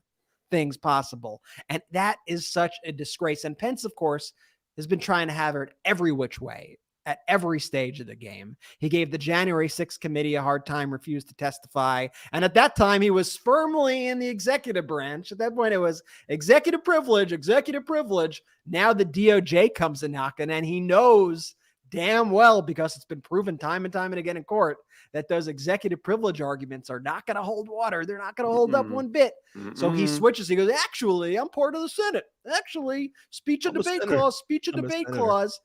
things possible. And that is such a disgrace. And Pence, of course, has been trying to have it every which way at every stage of the game. He gave the January 6th committee a hard time, refused to testify. And at that time, he was firmly in the executive branch. At that point, it was executive privilege, executive privilege. Now the DOJ comes a knocking, and he knows damn well, because it's been proven time and time and again in court, that those executive privilege arguments are not going to hold water. They're not going to hold up one bit. So he switches. He goes, actually, I'm part of the Senate. Actually, speech and debate clause.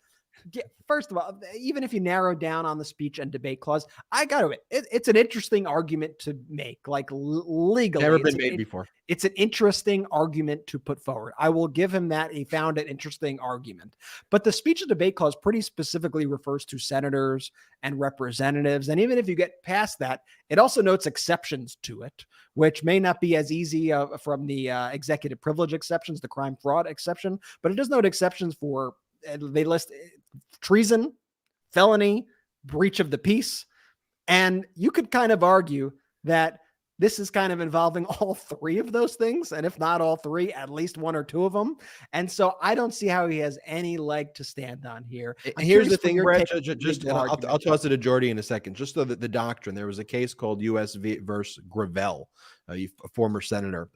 First of all, even if you narrow down on the speech and debate clause, I got to admit, it's an interesting argument to make, like legally. Never been made before. It's an interesting argument to put forward. I will give him that. He found an interesting argument. But the speech and debate clause pretty specifically refers to senators and representatives. And even if you get past that, it also notes exceptions to it, which may not be as easy from the executive privilege exceptions, the crime fraud exception, but it does note exceptions for, they list treason, felony, breach of the peace. And you could kind of argue that this is kind of involving all three of those things. And if not all three, at least one or two of them. And so I don't see how he has any leg to stand on here. Here's the thing, Brett, I'll toss it to Jordy in a second. Just so that the doctrine, there was a case called U.S. versus Gravel a former senator,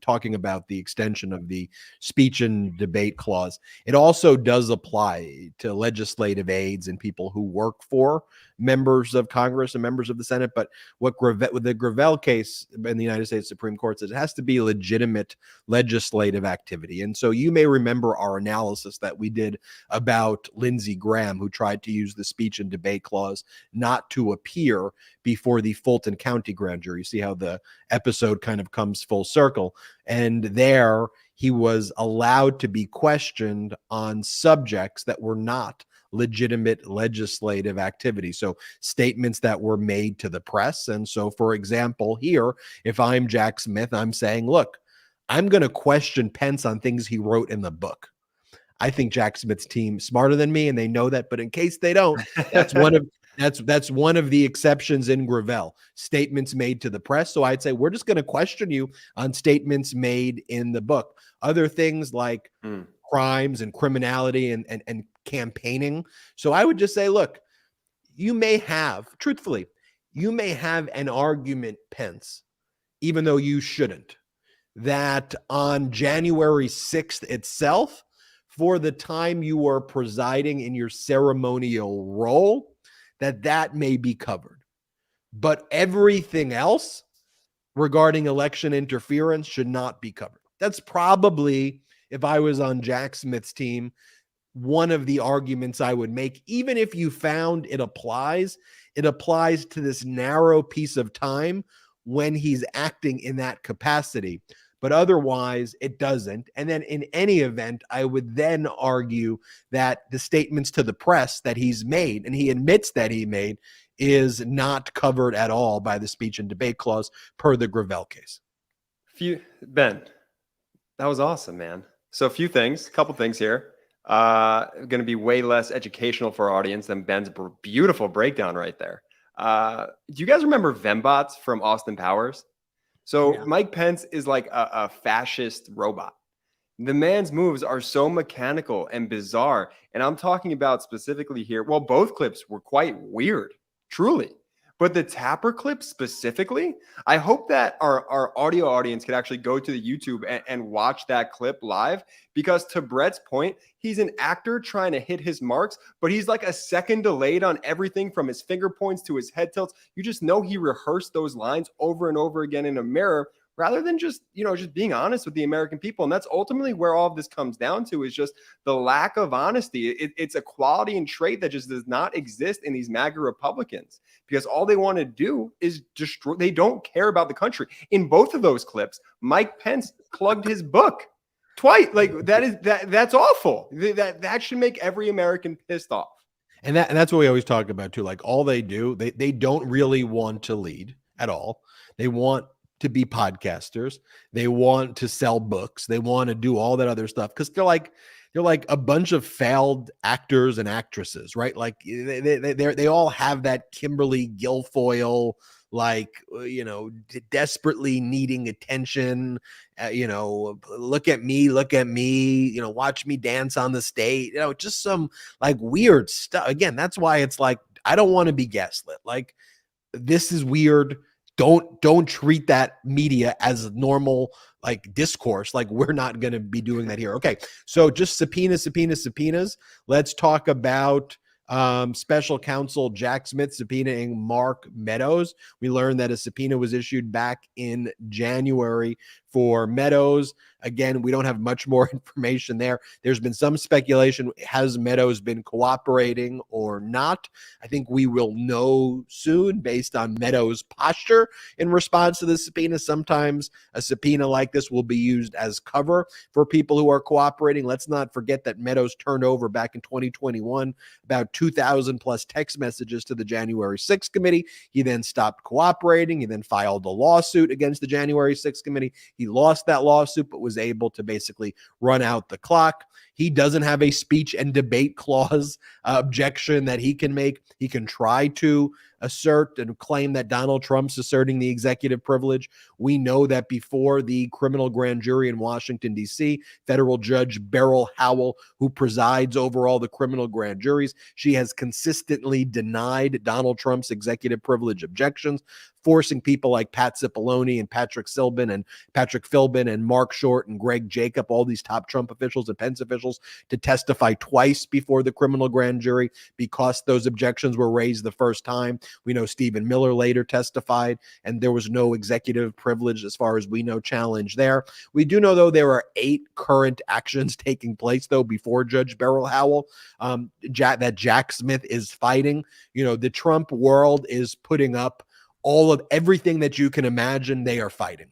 talking about the extension of the speech and debate clause. It also does apply to legislative aides and people who work for members of Congress and members of the Senate. But with the Gravel case in the United States Supreme Court says it has to be legitimate legislative activity. And so you may remember our analysis that we did about Lindsey Graham, who tried to use the speech and debate clause not to appear before the Fulton County grand jury. You see how the episode kind of comes full circle. And there he was allowed to be questioned on subjects that were not legitimate legislative activity. So statements that were made to the press. And so, for example, here, if I'm Jack Smith, I'm saying, look, I'm going to question Pence on things he wrote in the book. I think Jack Smith's team smarter than me, and they know that. But in case they don't, that's one of the exceptions in Gravel. Statements made to the press. So I'd say we're just going to question you on statements made in the book. Other things like crimes and criminality and campaigning. So I would just say, look, you may have an argument, Pence, even though you shouldn't, that on January 6th itself, for the time you are presiding in your ceremonial role, that may be covered. But everything else regarding election interference should not be covered. That's probably, if I was on Jack Smith's team, one of the arguments I would make. Even if you found it applies to this narrow piece of time when he's acting in that capacity. But otherwise, it doesn't. And then in any event, I would then argue that the statements to the press that he's made, and he admits that he made, is not covered at all by the speech and debate clause per the Gravel case. Ben, that was awesome, man. So a couple things here. Going to be way less educational for our audience than Ben's beautiful breakdown right there. Do you guys remember Vembots from Austin Powers? So yeah. Mike Pence is like a fascist robot. The man's moves are so mechanical and bizarre. And I'm talking about specifically here. Well, both clips were quite weird, truly. But the Tapper clip specifically, I hope that our audio audience could actually go to the YouTube and watch that clip live, because to Brett's point, he's an actor trying to hit his marks, but he's like a second delayed on everything from his finger points to his head tilts. You just know he rehearsed those lines over and over again in a mirror, rather than just being honest with the American people. And that's ultimately where all of this comes down to, is just the lack of honesty. It's a quality and trait that just does not exist in these MAGA Republicans, because all they want to do is destroy. They don't care about the country. In both of those clips, Mike Pence plugged his book twice. Like that's awful. That should make every American pissed off. And that's what we always talk about too. Like, all they do, they don't really want to lead at all. They want to be podcasters. They want to sell books. They want to do all that other stuff because they're like a bunch of failed actors and actresses, right? Like they all have that Kimberly Guilfoyle, desperately needing attention. Look at me, watch me dance on the stage. Just some like weird stuff. Again, that's why it's like, I don't want to be gaslit. Like, this is weird. Don't treat that media as normal, like, discourse. Like, we're not going to be doing that here. Okay, so just subpoenas. Let's talk about special counsel Jack Smith subpoenaing Mark Meadows. We learned that a subpoena was issued back in January for Meadows. Again, we don't have much more information there. There's been some speculation. Has Meadows been cooperating or not? I think we will know soon based on Meadows' posture in response to the subpoena. Sometimes a subpoena like this will be used as cover for people who are cooperating. Let's not forget that Meadows turned over back in 2021 about 2,000 plus text messages to the January 6th committee. He then stopped cooperating. He then filed a lawsuit against the January 6th committee. He lost that lawsuit, but was able to basically run out the clock. He doesn't have a speech and debate clause objection that he can make. He can try to assert and claim that Donald Trump's asserting the executive privilege. We know that before the criminal grand jury in Washington, D.C., federal judge Beryl Howell, who presides over all the criminal grand juries, she has consistently denied Donald Trump's executive privilege objections, forcing people like Pat Cipollone and Patrick Philbin and Mark Short and Greg Jacob, all these top Trump officials and Pence officials, to testify twice before the criminal grand jury because those objections were raised the first time. We know Stephen Miller later testified, and there was no executive privilege, as far as we know, challenge there. We do know, though, there are 8 current actions taking place, though, before Judge Beryl Howell, that Jack Smith is fighting. The Trump world is putting up all of everything that you can imagine they are fighting.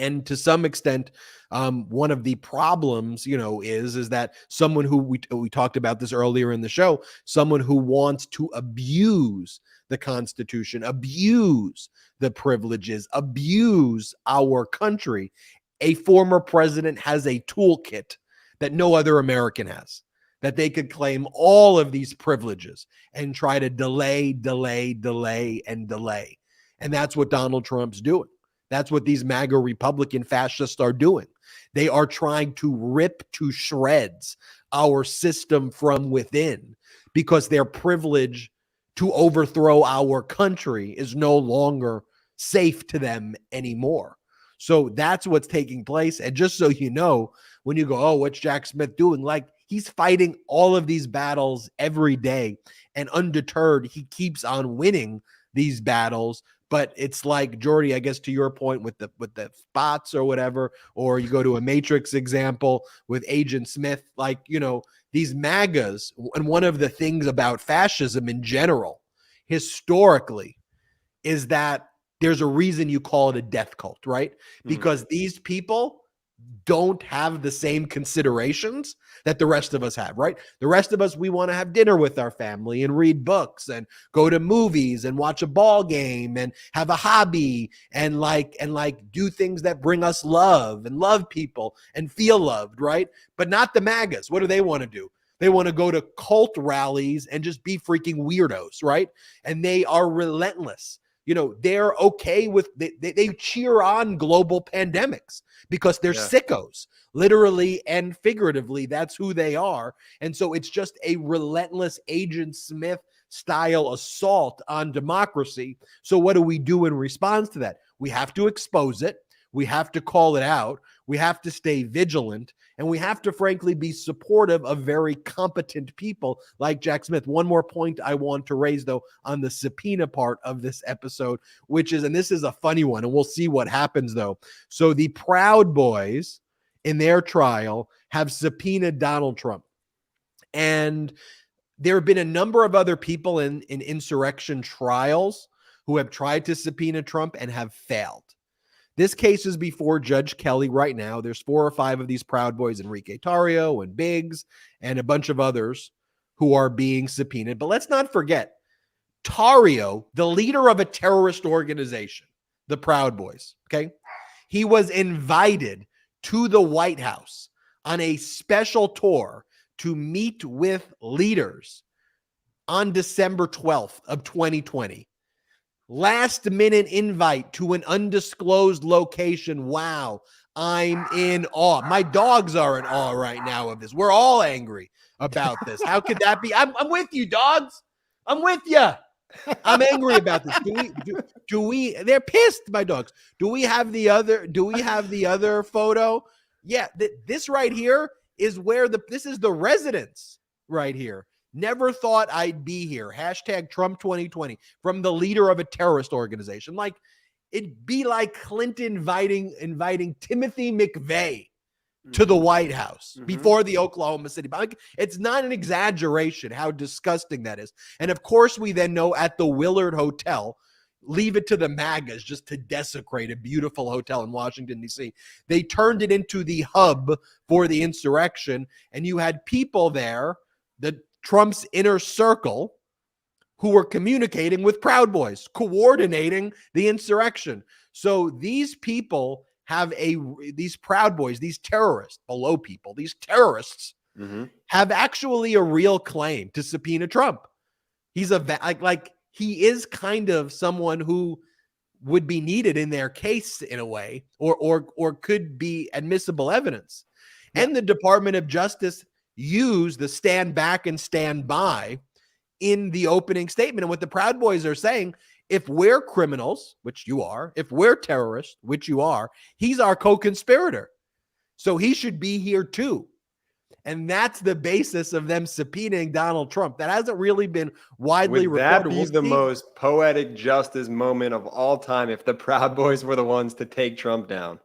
And to some extent, one of the problems, is that someone who we talked about this earlier in the show, someone who wants to abuse the Constitution, abuse the privileges, abuse our country. A former president has a toolkit that no other American has, that they could claim all of these privileges and try to delay. And that's what Donald Trump's doing. That's what these MAGA Republican fascists are doing. They are trying to rip to shreds our system from within because their privilege to overthrow our country is no longer safe to them anymore. So that's what's taking place. And just so you know, when you go, oh, what's Jack Smith doing? Like, he's fighting all of these battles every day, and undeterred, he keeps on winning these battles. But it's like, Jordy, I guess to your point with the bots or whatever, or you go to a Matrix example with Agent Smith, like, these MAGAs, and one of the things about fascism in general, historically, is that there's a reason you call it a death cult, right? Because these people don't have the same considerations that the rest of us have, right? The rest of us, we want to have dinner with our family and read books and go to movies and watch a ball game and have a hobby and do things that bring us love and love people and feel loved, right? But not the MAGAs. What do they want to do? They want to go to cult rallies and just be freaking weirdos, right? And they are relentless. They're okay with, they cheer on global pandemics because they're sickos, literally and figuratively. That's who they are. And so it's just a relentless Agent Smith style assault on democracy. So what do we do in response to that? We have to expose it. We have to call it out. We have to stay vigilant. And we have to, frankly, be supportive of very competent people like Jack Smith. One more point I want to raise, though, on the subpoena part of this episode, which is, and this is a funny one, and we'll see what happens, though. So the Proud Boys, in their trial, have subpoenaed Donald Trump. And there have been a number of other people in insurrection trials who have tried to subpoena Trump and have failed. This case is before Judge Kelly right now. There's 4 or 5 of these Proud Boys, Enrique Tarrio and Biggs and a bunch of others who are being subpoenaed. But let's not forget, Tarrio, the leader of a terrorist organization, the Proud Boys, okay? He was invited to the White House on a special tour to meet with leaders on December 12th of 2020. Last minute invite to an undisclosed location. Wow. I'm in awe. My dogs are in awe right now of this. We're all angry about this. How could that be? I'm with you, dogs. I'm with you. I'm angry about this. Do we, they're pissed, my dogs. Do we have the other photo? Yeah. This right here is where this is the residence right here. Never thought I'd be here. Hashtag Trump 2020 from the leader of a terrorist organization. Like, it'd be like Clinton inviting Timothy McVeigh to the White House before the Oklahoma City bomb. Like, it's not an exaggeration how disgusting that is. And of course, we then know at the Willard Hotel, leave it to the MAGAs just to desecrate a beautiful hotel in Washington, D.C. They turned it into the hub for the insurrection. And you had people there, Trump's inner circle, who were communicating with Proud Boys, coordinating the insurrection. So these people have these Proud Boys, these terrorists, these terrorists have actually a real claim to subpoena Trump. He's he is kind of someone who would be needed in their case in a way, or could be admissible evidence. Yeah. And the Department of Justice used the stand back and stand by in the opening statement. And what the Proud Boys are saying, if we're criminals, which you are, if we're terrorists, which you are, he's our co-conspirator. So he should be here too. And that's the basis of them subpoenaing Donald Trump. That hasn't really been widely Would that reported. be the most poetic justice moment of all time if the Proud Boys were the ones to take Trump down?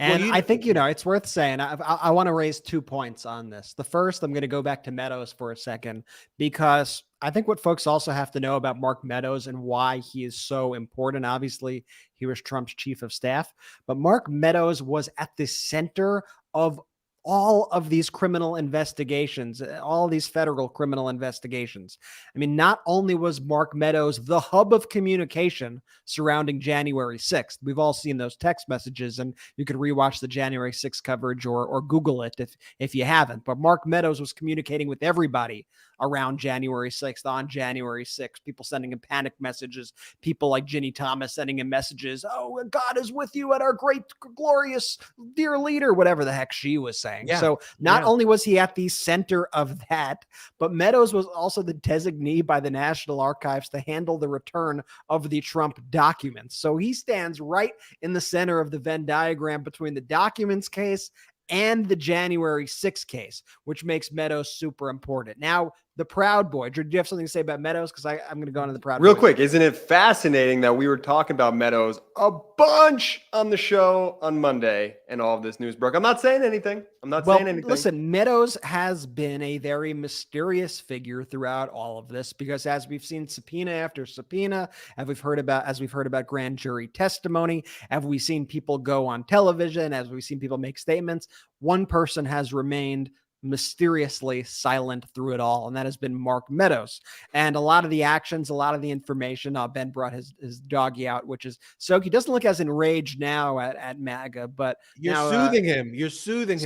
And I think, it's worth saying, I want to raise 2 points on this. The first, I'm going to go back to Meadows for a second, because I think what folks also have to know about Mark Meadows and why he is so important. Obviously, he was Trump's chief of staff, but Mark Meadows was at the center of all of these criminal investigations, all these federal criminal investigations. I mean, not only was Mark Meadows the hub of communication surrounding January 6th, we've all seen those text messages, and you could rewatch the January 6th coverage or Google it if you haven't. But Mark Meadows was communicating with everybody around January 6th, on January 6th, people sending him panic messages, people like Ginny Thomas sending him messages, oh, God is with you at our great, glorious, dear leader, whatever the heck she was saying. Yeah. So not only was he at the center of that, but Meadows was also the designee by the National Archives to handle the return of the Trump documents. So he stands right in the center of the Venn diagram between the documents case and the January 6th case, which makes Meadows super important. Now, the Proud Boy. Do you have something to say about Meadows? Because I'm going to go into the Proud Boy. Real quick, isn't it fascinating that we were talking about Meadows a bunch on the show on Monday and all of this news broke? I'm not saying anything. Listen, Meadows has been a very mysterious figure throughout all of this, because as we've seen subpoena after subpoena, as we've heard about grand jury testimony, as we've seen people go on television, as we've seen people make statements, one person has remained mysteriously silent through it all, and that has been Mark Meadows. And a lot of the actions, a lot of the information, Ben brought his doggy out, which is so he doesn't look as enraged now at MAGA, but you're now, soothing him. You're soothing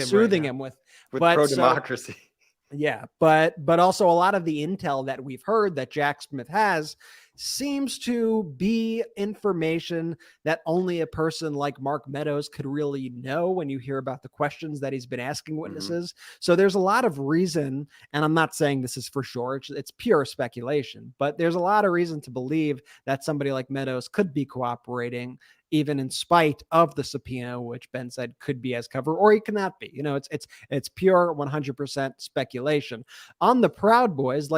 him with pro-democracy. Yeah, but also a lot of the intel that we've heard that Jack Smith has seems to be information that only a person like Mark Meadows could really know when you hear about the questions that he's been asking witnesses. So there's a lot of reason, and I'm not saying this is for sure, it's pure speculation, but there's a lot of reason to believe that somebody like Meadows could be cooperating, even in spite of the subpoena, which Ben said could be as cover, or he cannot be. It's pure 100% speculation. On the Proud Boys,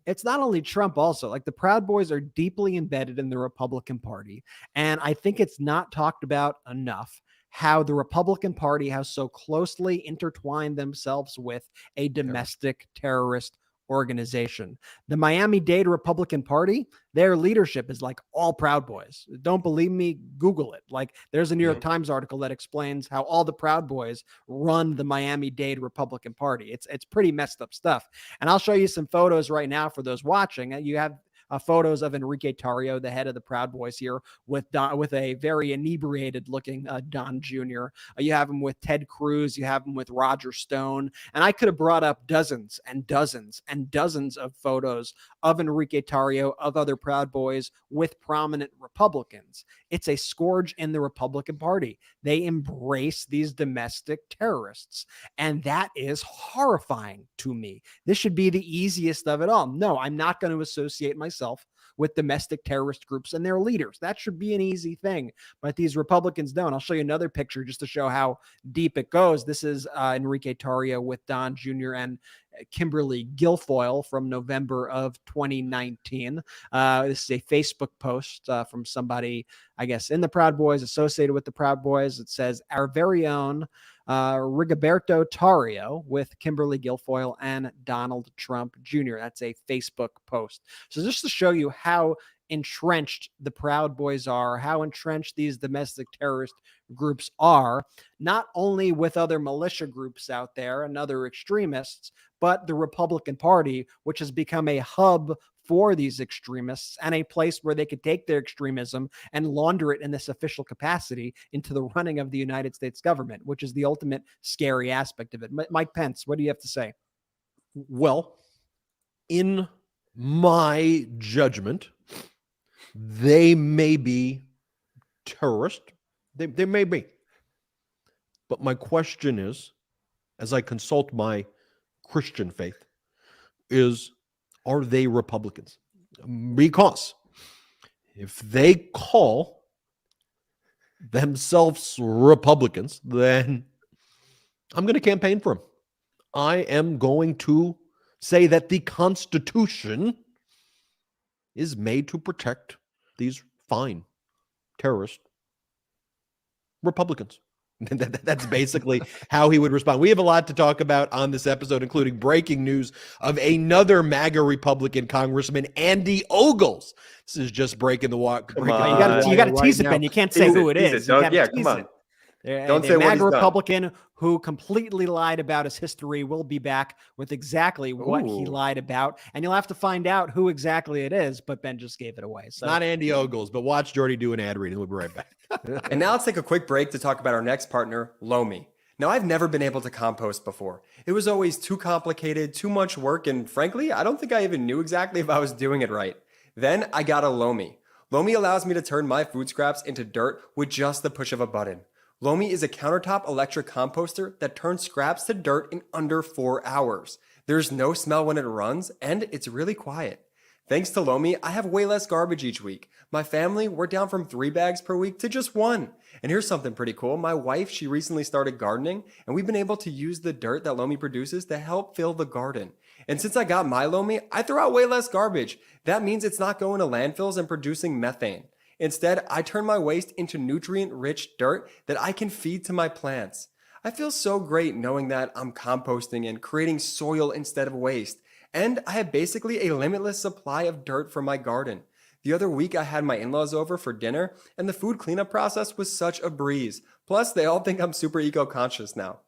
it's not only Trump also, the Proud Boys are deeply embedded in the Republican Party. And I think it's not talked about enough how the Republican Party has so closely intertwined themselves with a domestic terrorist organization. The Miami-Dade Republican Party, their leadership is all Proud Boys. Don't believe me? Google it. There's a New York Times article that explains how all the Proud Boys run the Miami-Dade Republican Party. It's pretty messed up stuff. And I'll show you some photos right now for those watching. You have photos of Enrique Tarrio, the head of the Proud Boys here, with a very inebriated looking Don Jr. You have him with Ted Cruz. You have him with Roger Stone. And I could have brought up dozens and dozens and dozens of photos of Enrique Tarrio, of other Proud Boys with prominent Republicans. It's a scourge in the Republican Party. They embrace these domestic terrorists. And that is horrifying to me. This should be the easiest of it all. No, I'm not going to associate myself with domestic terrorist groups and their leaders. That should be an easy thing, but these Republicans don't. I'll show you another picture just to show how deep it goes. This is Enrique Tarrio with Don Jr. and Kimberly Guilfoyle from November of 2019. This is a Facebook post from somebody, I guess, in the Proud Boys, associated with the Proud Boys. It says, our very own Rigoberto Tarrio with Kimberly Guilfoyle and Donald Trump Jr. That's a Facebook post. So just to show you how entrenched the Proud Boys are, how entrenched these domestic terrorist groups are, not only with other militia groups out there and other extremists, but the Republican Party, which has become a hub for these extremists and a place where they could take their extremism and launder it in this official capacity into the running of the United States government, which is the ultimate scary aspect of it. Mike Pence, what do you have to say? Well, in my judgment, they may be terrorists. They may be. But my question is, as I consult my Christian faith, is, are they Republicans? Because if they call themselves Republicans, then I'm going to campaign for them. I am going to say that the Constitution is made to protect these fine terrorist Republicans. That's basically how he would respond. We have a lot to talk about on this episode, including breaking news of another MAGA Republican Congressman, Andy Ogles. This is just breaking the water. Come on. You got to tease it, Ben. You can't say who it is. Yeah, come on. Don't say what he's MAGA done. Republican who completely lied about his history will be back with exactly what he lied about, and you'll have to find out who exactly it is. But Ben just gave it away. So Not Andy Ogles, but watch Jordy do an ad read, and we'll be right back. And now let's take a quick break to talk about our next partner, Lomi. Now, I've never been able to compost before. It was always too complicated, too much work, and frankly, I don't think I even knew exactly if I was doing it right. Then I got a Lomi. Lomi allows me to turn my food scraps into dirt with just the push of a button. Lomi is a countertop electric composter that turns scraps to dirt in under 4 hours. There's no smell when it runs, and it's really quiet. Thanks to Lomi, I have way less garbage each week. My family, we're down from 3 bags per week to just 1. And here's something pretty cool. My wife, she recently started gardening, and we've been able to use the dirt that Lomi produces to help fill the garden. And since I got my Lomi, I throw out way less garbage. That means it's not going to landfills and producing methane. Instead, I turn my waste into nutrient-rich dirt that I can feed to my plants. I feel so great knowing that I'm composting and creating soil instead of waste. And I have basically a limitless supply of dirt for my garden. The other week I had my in-laws over for dinner, and the food cleanup process was such a breeze. Plus, they all think I'm super eco-conscious now.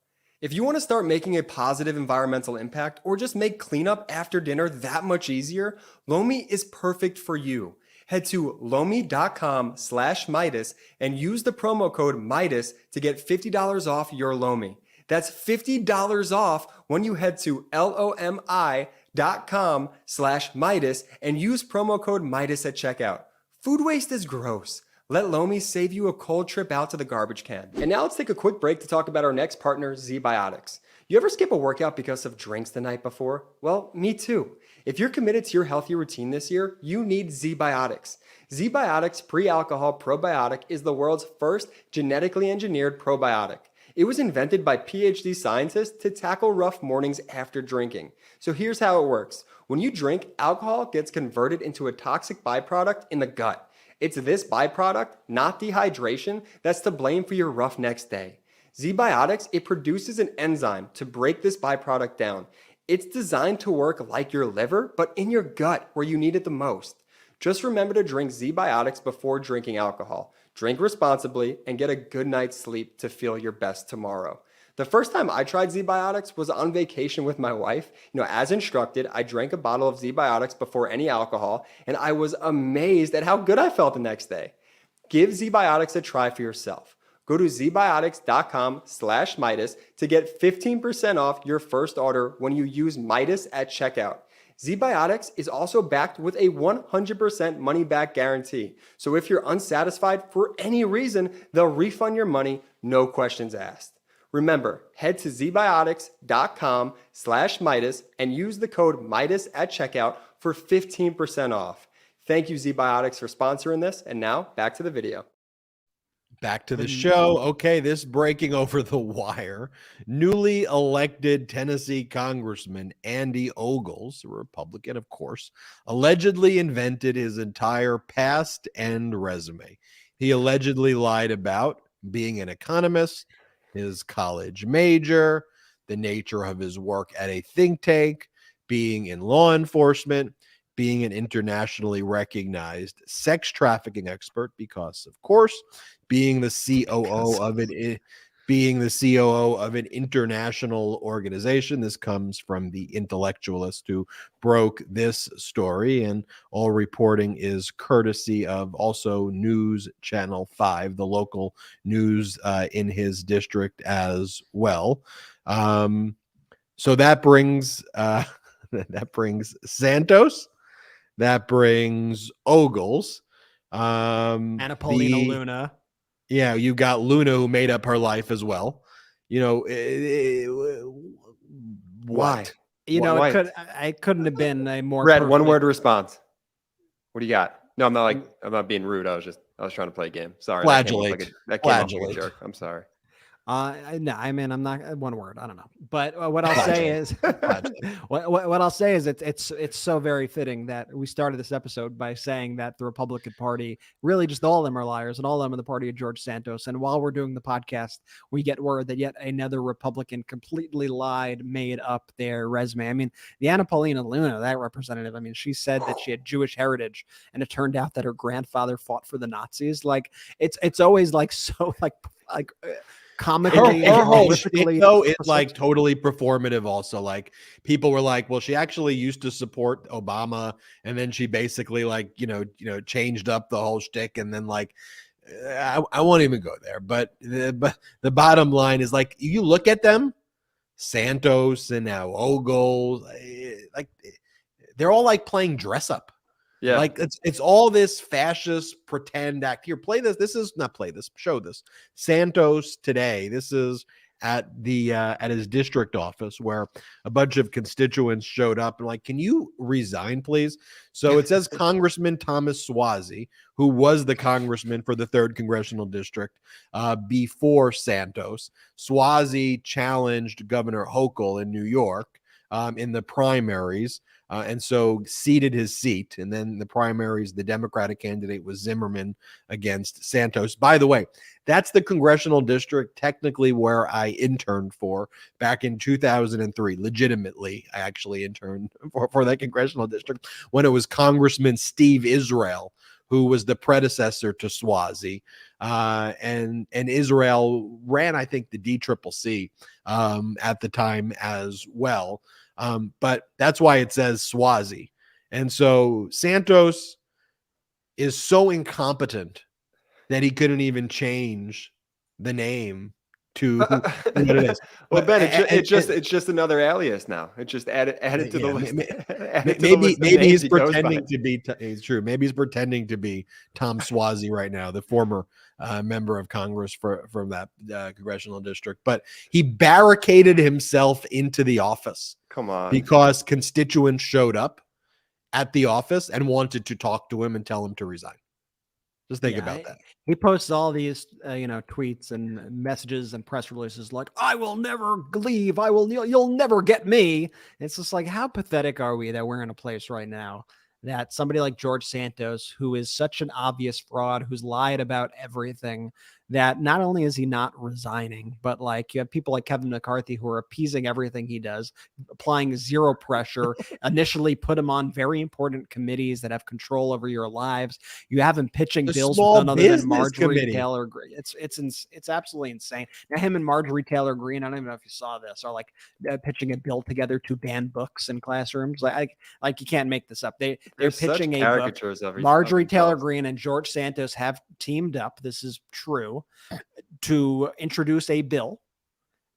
If you want to start making a positive environmental impact or just make cleanup after dinner that much easier, Lomi is perfect for you. Head to lomi.com/Midas and use the promo code Midas to get $50 off your Lomi. That's $50 off when you head to lomi.com/Midas and use promo code Midas at checkout. Food waste is gross. Let Lomi save you a cold trip out to the garbage can. And now let's take a quick break to talk about our next partner, ZBiotics. You ever skip a workout because of drinks the night before? Well, me too. If you're committed to your healthy routine this year, you need ZBiotics. ZBiotics Pre-Alcohol Probiotic is the world's first genetically engineered probiotic. It was invented by PhD scientists to tackle rough mornings after drinking. So here's how it works. When you drink, alcohol gets converted into a toxic byproduct in the gut. It's this byproduct, not dehydration, that's to blame for your rough next day. ZBiotics, it produces an enzyme to break this byproduct down. It's designed to work like your liver, but in your gut where you need it the most. Just remember to drink ZBiotics before drinking alcohol. Drink responsibly and get a good night's sleep to feel your best tomorrow. The first time I tried ZBiotics was on vacation with my wife. As instructed, I drank a bottle of ZBiotics before any alcohol, and I was amazed at how good I felt the next day. Give ZBiotics a try for yourself. Go to zbiotics.com/Midas to get 15% off your first order when you use Midas at checkout. ZBiotics is also backed with a 100% money-back guarantee. So if you're unsatisfied for any reason, they'll refund your money, no questions asked. Remember, head to zbiotics.com/Midas and use the code Midas at checkout for 15% off. Thank you, ZBiotics, for sponsoring this. And now back to the video. Back to the show. Okay, this breaking over the wire. Newly elected Tennessee Congressman Andy Ogles, a Republican, of course, allegedly invented his entire past and resume. He allegedly lied about being an economist, his college major, the nature of his work at a think tank, being in law enforcement, being an internationally recognized sex trafficking expert, because, of course, being the COO of an being the COO of an international organization. This comes from the intellectualist who broke this story, and all reporting is courtesy of also News Channel 5, the local news in his district as well. So that brings Santos, that brings Ogles, Anna Paulina Luna. Yeah, you got Luna, who made up her life as well. You know, Why? what? You know, Why? it couldn't have been a more Brett, one perfect- word response. What do you got? No, I'm not being rude. I was trying to play a game. Sorry. Flagellate. That came off like a Flagellate. jerk. I'm sorry. No, I mean, I'm not one word. I don't know, but what I'll say is, what I'll say is, it's so very fitting that we started this episode by saying that the Republican Party, really just all of them are liars, and all of them are the party of George Santos. And while we're doing the podcast, we get word that yet another Republican completely lied, made up their resume. I mean, the Anna Paulina Luna, that representative, I mean, she said that she had Jewish heritage, and it turned out that her grandfather fought for the Nazis. Like it's always like so like. Comically, Her whole shtick, horrifically, though, it's like totally performative. Also, like people were like, "Well, she actually used to support Obama, and then she basically like changed up the whole shtick." And then like, I won't even go there. But the bottom line is like, you look at them, Santos and now Ogles, like they're all like playing dress up. Yeah. Like it's all this fascist pretend act. Here, play this. This is not play this. Show this. Santos today. This is at the at his district office where a bunch of constituents showed up and like, can you resign, please? So it says Congressman Thomas Suozzi, who was the congressman for the 3rd congressional district before Santos. Suozzi challenged Governor Hochul in New York in the primaries. And so ceded his seat. And then the primaries, the Democratic candidate was Zimmerman against Santos. By the way, that's the congressional district technically where I interned for back in 2003. Legitimately, I actually interned for that congressional district when it was Congressman Steve Israel, who was the predecessor to Suozzi. And Israel ran, I think, the DCCC at the time as well. But that's why it says Suozzi. And so Santos is so incompetent that he couldn't even change the name to what it is. Well, Ben, it's just another alias now. It just added to the list. Maybe he's pretending to be. It's true. Maybe he's pretending to be Tom Suozzi right now, the former member of Congress from that congressional district. But he barricaded himself into the office. Come on, because constituents showed up at the office and wanted to talk to him and tell him to resign. Just think about that. He posts all these, tweets and messages and press releases like, "I will never leave. You'll never get me." It's just like, how pathetic are we that we're in a place right now that somebody like George Santos, who is such an obvious fraud, who's lied about everything, that not only is he not resigning, but like you have people like Kevin McCarthy who are appeasing everything he does, applying zero pressure, initially put him on very important committees that have control over your lives. You have him pitching bills with none other than Marjorie Taylor Greene. It's absolutely insane. Now him and Marjorie Taylor Greene, I don't even know if you saw this, are like pitching a bill together to ban books in classrooms. Like you can't make this up. They're pitching a caricatures book. Marjorie Taylor Greene and George Santos have teamed up. This is true. To introduce a bill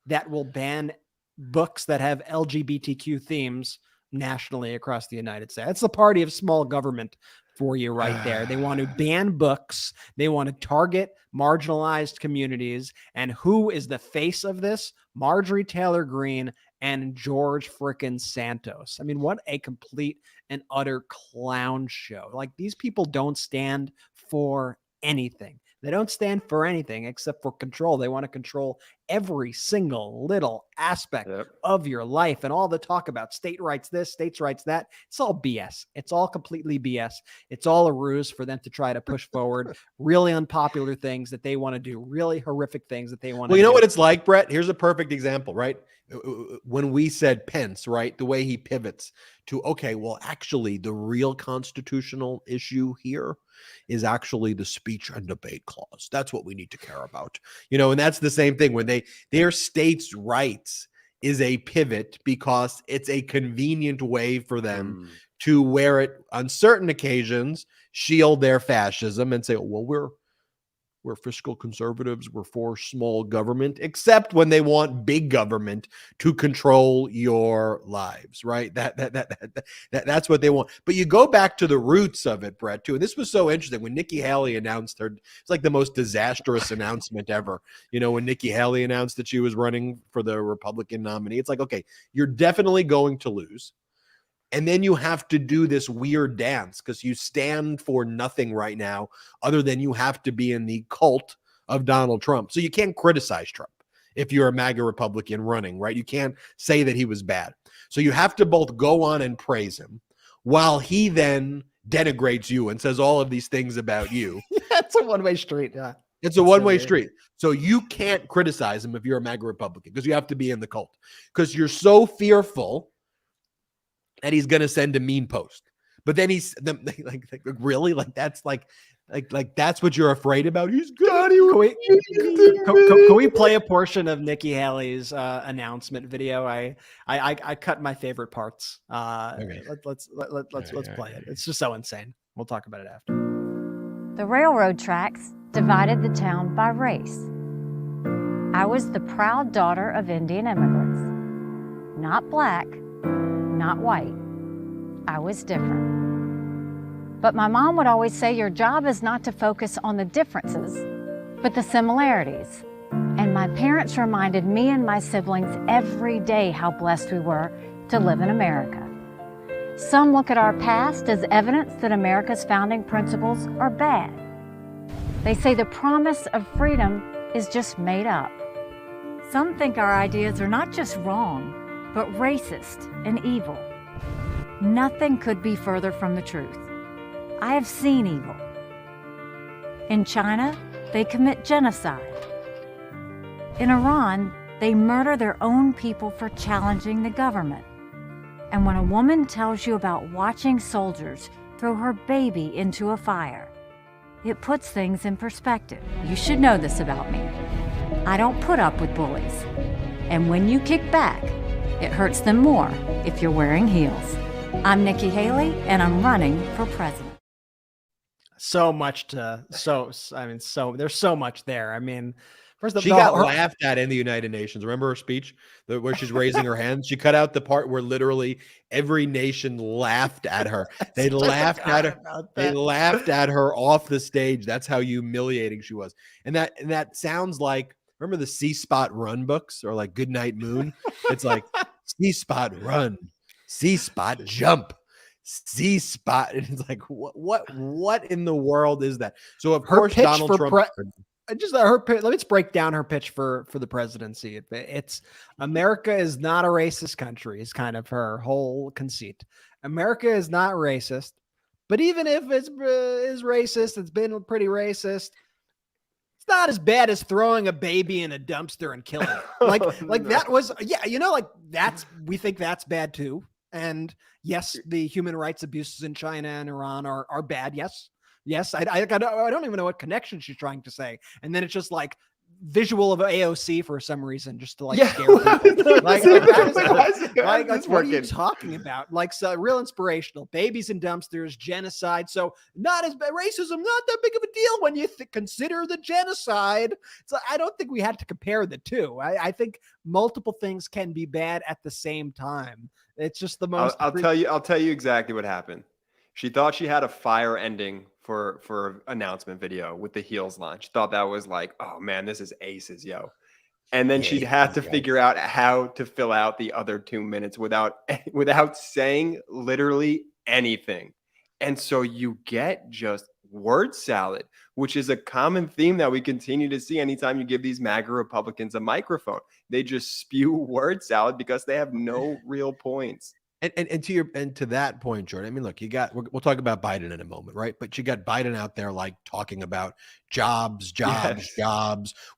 that will ban books that have LGBTQ themes nationally across the United States. That's the party of small government for you right there. They want to ban books. They want to target marginalized communities. And who is the face of this? Marjorie Taylor Greene and George frickin' Santos. I mean, what a complete and utter clown show. Like, these people don't stand for anything. They don't stand for anything except for control. They want to control every single little aspect of your life, and all the talk about state rights this, states rights that. It's all BS. It's all completely BS. It's all a ruse for them to try to push forward really unpopular things that they want to do, really horrific things that they want to do. Well, you know what it's like, Brett? Here's a perfect example, right? When we said Pence, right? The way he pivots to, okay, well, actually, the real constitutional issue here is actually the speech and debate clause. That's what we need to care about. And that's the same thing when their states' rights is a pivot because it's a convenient way for them to wear it on certain occasions, shield their fascism and say, oh, well, we're fiscal conservatives, we're for small government, except when they want big government to control your lives, right? That's what they want. But you go back to the roots of it, Brett, too. And this was so interesting when Nikki Haley announced her, it's like the most disastrous announcement ever. You know, when Nikki Haley announced that she was running for the Republican nominee, it's like, okay, you're definitely going to lose. And then you have to do this weird dance because you stand for nothing right now other than you have to be in the cult of Donald Trump. So you can't criticize Trump if you're a MAGA Republican running, right? You can't say that he was bad. So you have to both go on and praise him while he then denigrates you and says all of these things about you. It's a one-way street. Yeah. It's a one-way street. So you can't criticize him if you're a MAGA Republican because you have to be in the cult because you're so fearful and he's going to send a mean post. But then he's like really? Like that's like that's what you're afraid about? He's good. Can we play a portion of Nikki Haley's announcement video? I cut my favorite parts. Okay. Let's play it. It's just so insane. We'll talk about it after. The railroad tracks divided the town by race. I was the proud daughter of Indian immigrants. Not black, not white. I was different. But my mom would always say your job is not to focus on the differences, but the similarities. And my parents reminded me and my siblings every day how blessed we were to live in America. Some look at our past as evidence that America's founding principles are bad. They say the promise of freedom is just made up. Some think our ideas are not just wrong, but racist and evil. Nothing could be further from the truth. I have seen evil. In China, they commit genocide. In Iran, they murder their own people for challenging the government. And when a woman tells you about watching soldiers throw her baby into a fire, it puts things in perspective. You should know this about me. I don't put up with bullies. And when you kick back, it hurts them more if you're wearing heels. I'm Nikki Haley, and I'm running for president. There's so much there. I mean, first of all, she got laughed at in the United Nations. Remember her speech where she's raising her hands? She cut out the part where literally every nation laughed at her. They laughed at her. They laughed at her off the stage. That's how humiliating she was. And that sounds like, remember the C-Spot Run books or like Goodnight Moon? It's like C-Spot Run, C-Spot Jump, C-Spot. And it's like, what in the world is that? So of course, Donald Trump. Let's break down her pitch for the presidency. It's America is not a racist country is kind of her whole conceit. America is not racist, but even if it's racist, it's been pretty racist. It's not as bad as throwing a baby in a dumpster and killing it. That was, we think that's bad too. And yes, the human rights abuses in China and Iran are bad. Yes, I don't even know what connection she's trying to say. And then it's just like visual of AOC for some reason, just to scare people. What are you talking about? So real inspirational. Babies in dumpsters, genocide. So not as bad. Racism, not that big of a deal when you consider the genocide. So I don't think we had to compare the two. I think multiple things can be bad at the same time. It's just the most. I'll tell you exactly what happened. She thought she had a fire ending for announcement video with the heels launch. Thought that was like, oh man, this is aces, yo. And then she'd have to figure out how to fill out the other 2 minutes without saying literally anything. And so you get just word salad, which is a common theme that we continue to see anytime you give these MAGA Republicans a microphone. They just spew word salad because they have no real points. And to that point, Jordan, I mean, look, we'll talk about Biden in a moment, right? But you got Biden out there like talking about jobs.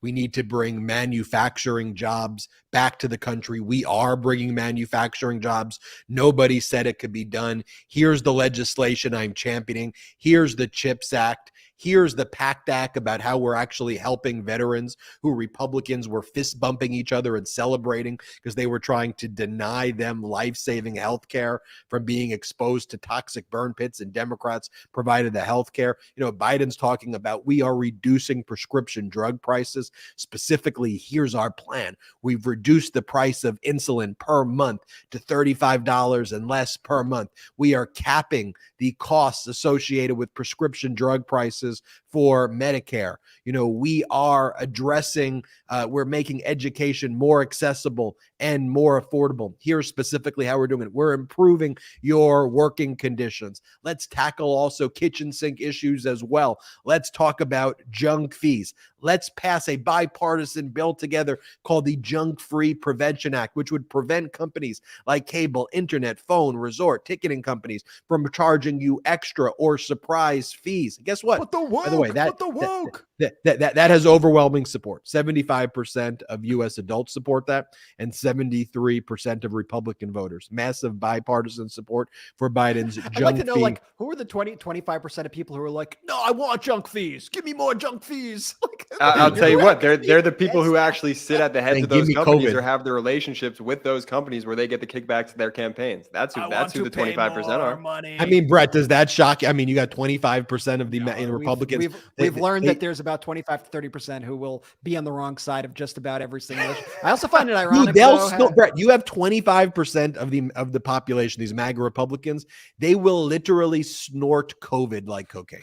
We need to bring manufacturing jobs back to the country. We are bringing manufacturing jobs. Nobody said it could be done. Here's the legislation I'm championing. Here's the CHIPS Act. Here's the PACT Act about how we're actually helping veterans who Republicans were fist bumping each other and celebrating because they were trying to deny them life-saving health care from being exposed to toxic burn pits, and Democrats provided the health care. Biden's talking about we are reducing prescription drug prices. Specifically, here's our plan. We've reduced the price of insulin per month to $35 and less per month. We are capping the costs associated with prescription drug prices for Medicare. We are addressing, we're making education more accessible and more affordable. Here's specifically how we're doing it. We're improving your working conditions. Let's tackle also kitchen sink issues as well. Let's talk about junk fees. Let's pass a bipartisan bill together called the Junk Free Prevention Act, which would prevent companies like cable, internet, phone, resort, ticketing companies from charging you extra or surprise fees. Guess what? By the way, that has overwhelming support. 75% of U.S. adults support that, and 73% of Republican voters. Massive bipartisan support for Biden's junk I'd like to know, fee. who are the 25% of people who are like, no, I want junk fees. Give me more junk fees. I'll tell you what, they're the people who actually sit at the heads And of those give me companies COVID. or have the relationships with those companies where they get the kickbacks to their campaigns. That's who the 25% are. Money. I mean, Brett, does that shock you? I mean, you got 25% of the Republicans. We've learned that there's about 25 to 30% who will be on the wrong side of just about every single issue. I also find it ironic. Dude, Brett, you have 25% of the population, these MAGA Republicans, they will literally snort COVID like cocaine.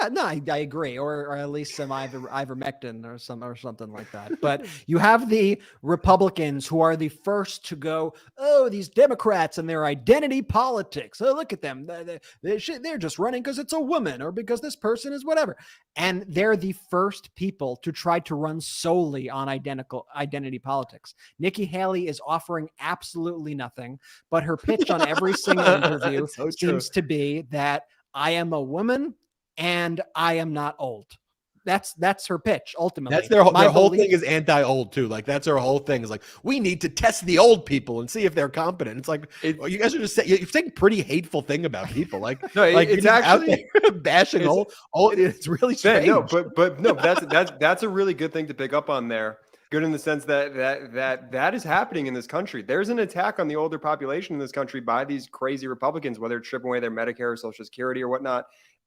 Yeah, no, I agree, or at least some ivermectin or something like that. But you have the Republicans who are the first to go, oh, these Democrats and their identity politics. Oh, look at them. They're just running because it's a woman or because this person is whatever. And they're the first people to try to run solely on identity politics. Nikki Haley is offering absolutely nothing, but her pitch on every single interview seems to be that I am a woman and I am not old. That's her pitch. Ultimately, that's their whole thing is anti-old too. Like that's her whole thing is like, we need to test the old people and see if they're competent. It's like, you guys are just saying, you're saying pretty hateful thing about people. Like, no, like it's actually bashing old. It's really strange. No, but no, that's a really good thing to pick up on there. Good in the sense that is happening in this country. There's an attack on the older population in this country by these crazy Republicans, whether it's stripping away their Medicare or Social Security or whatnot.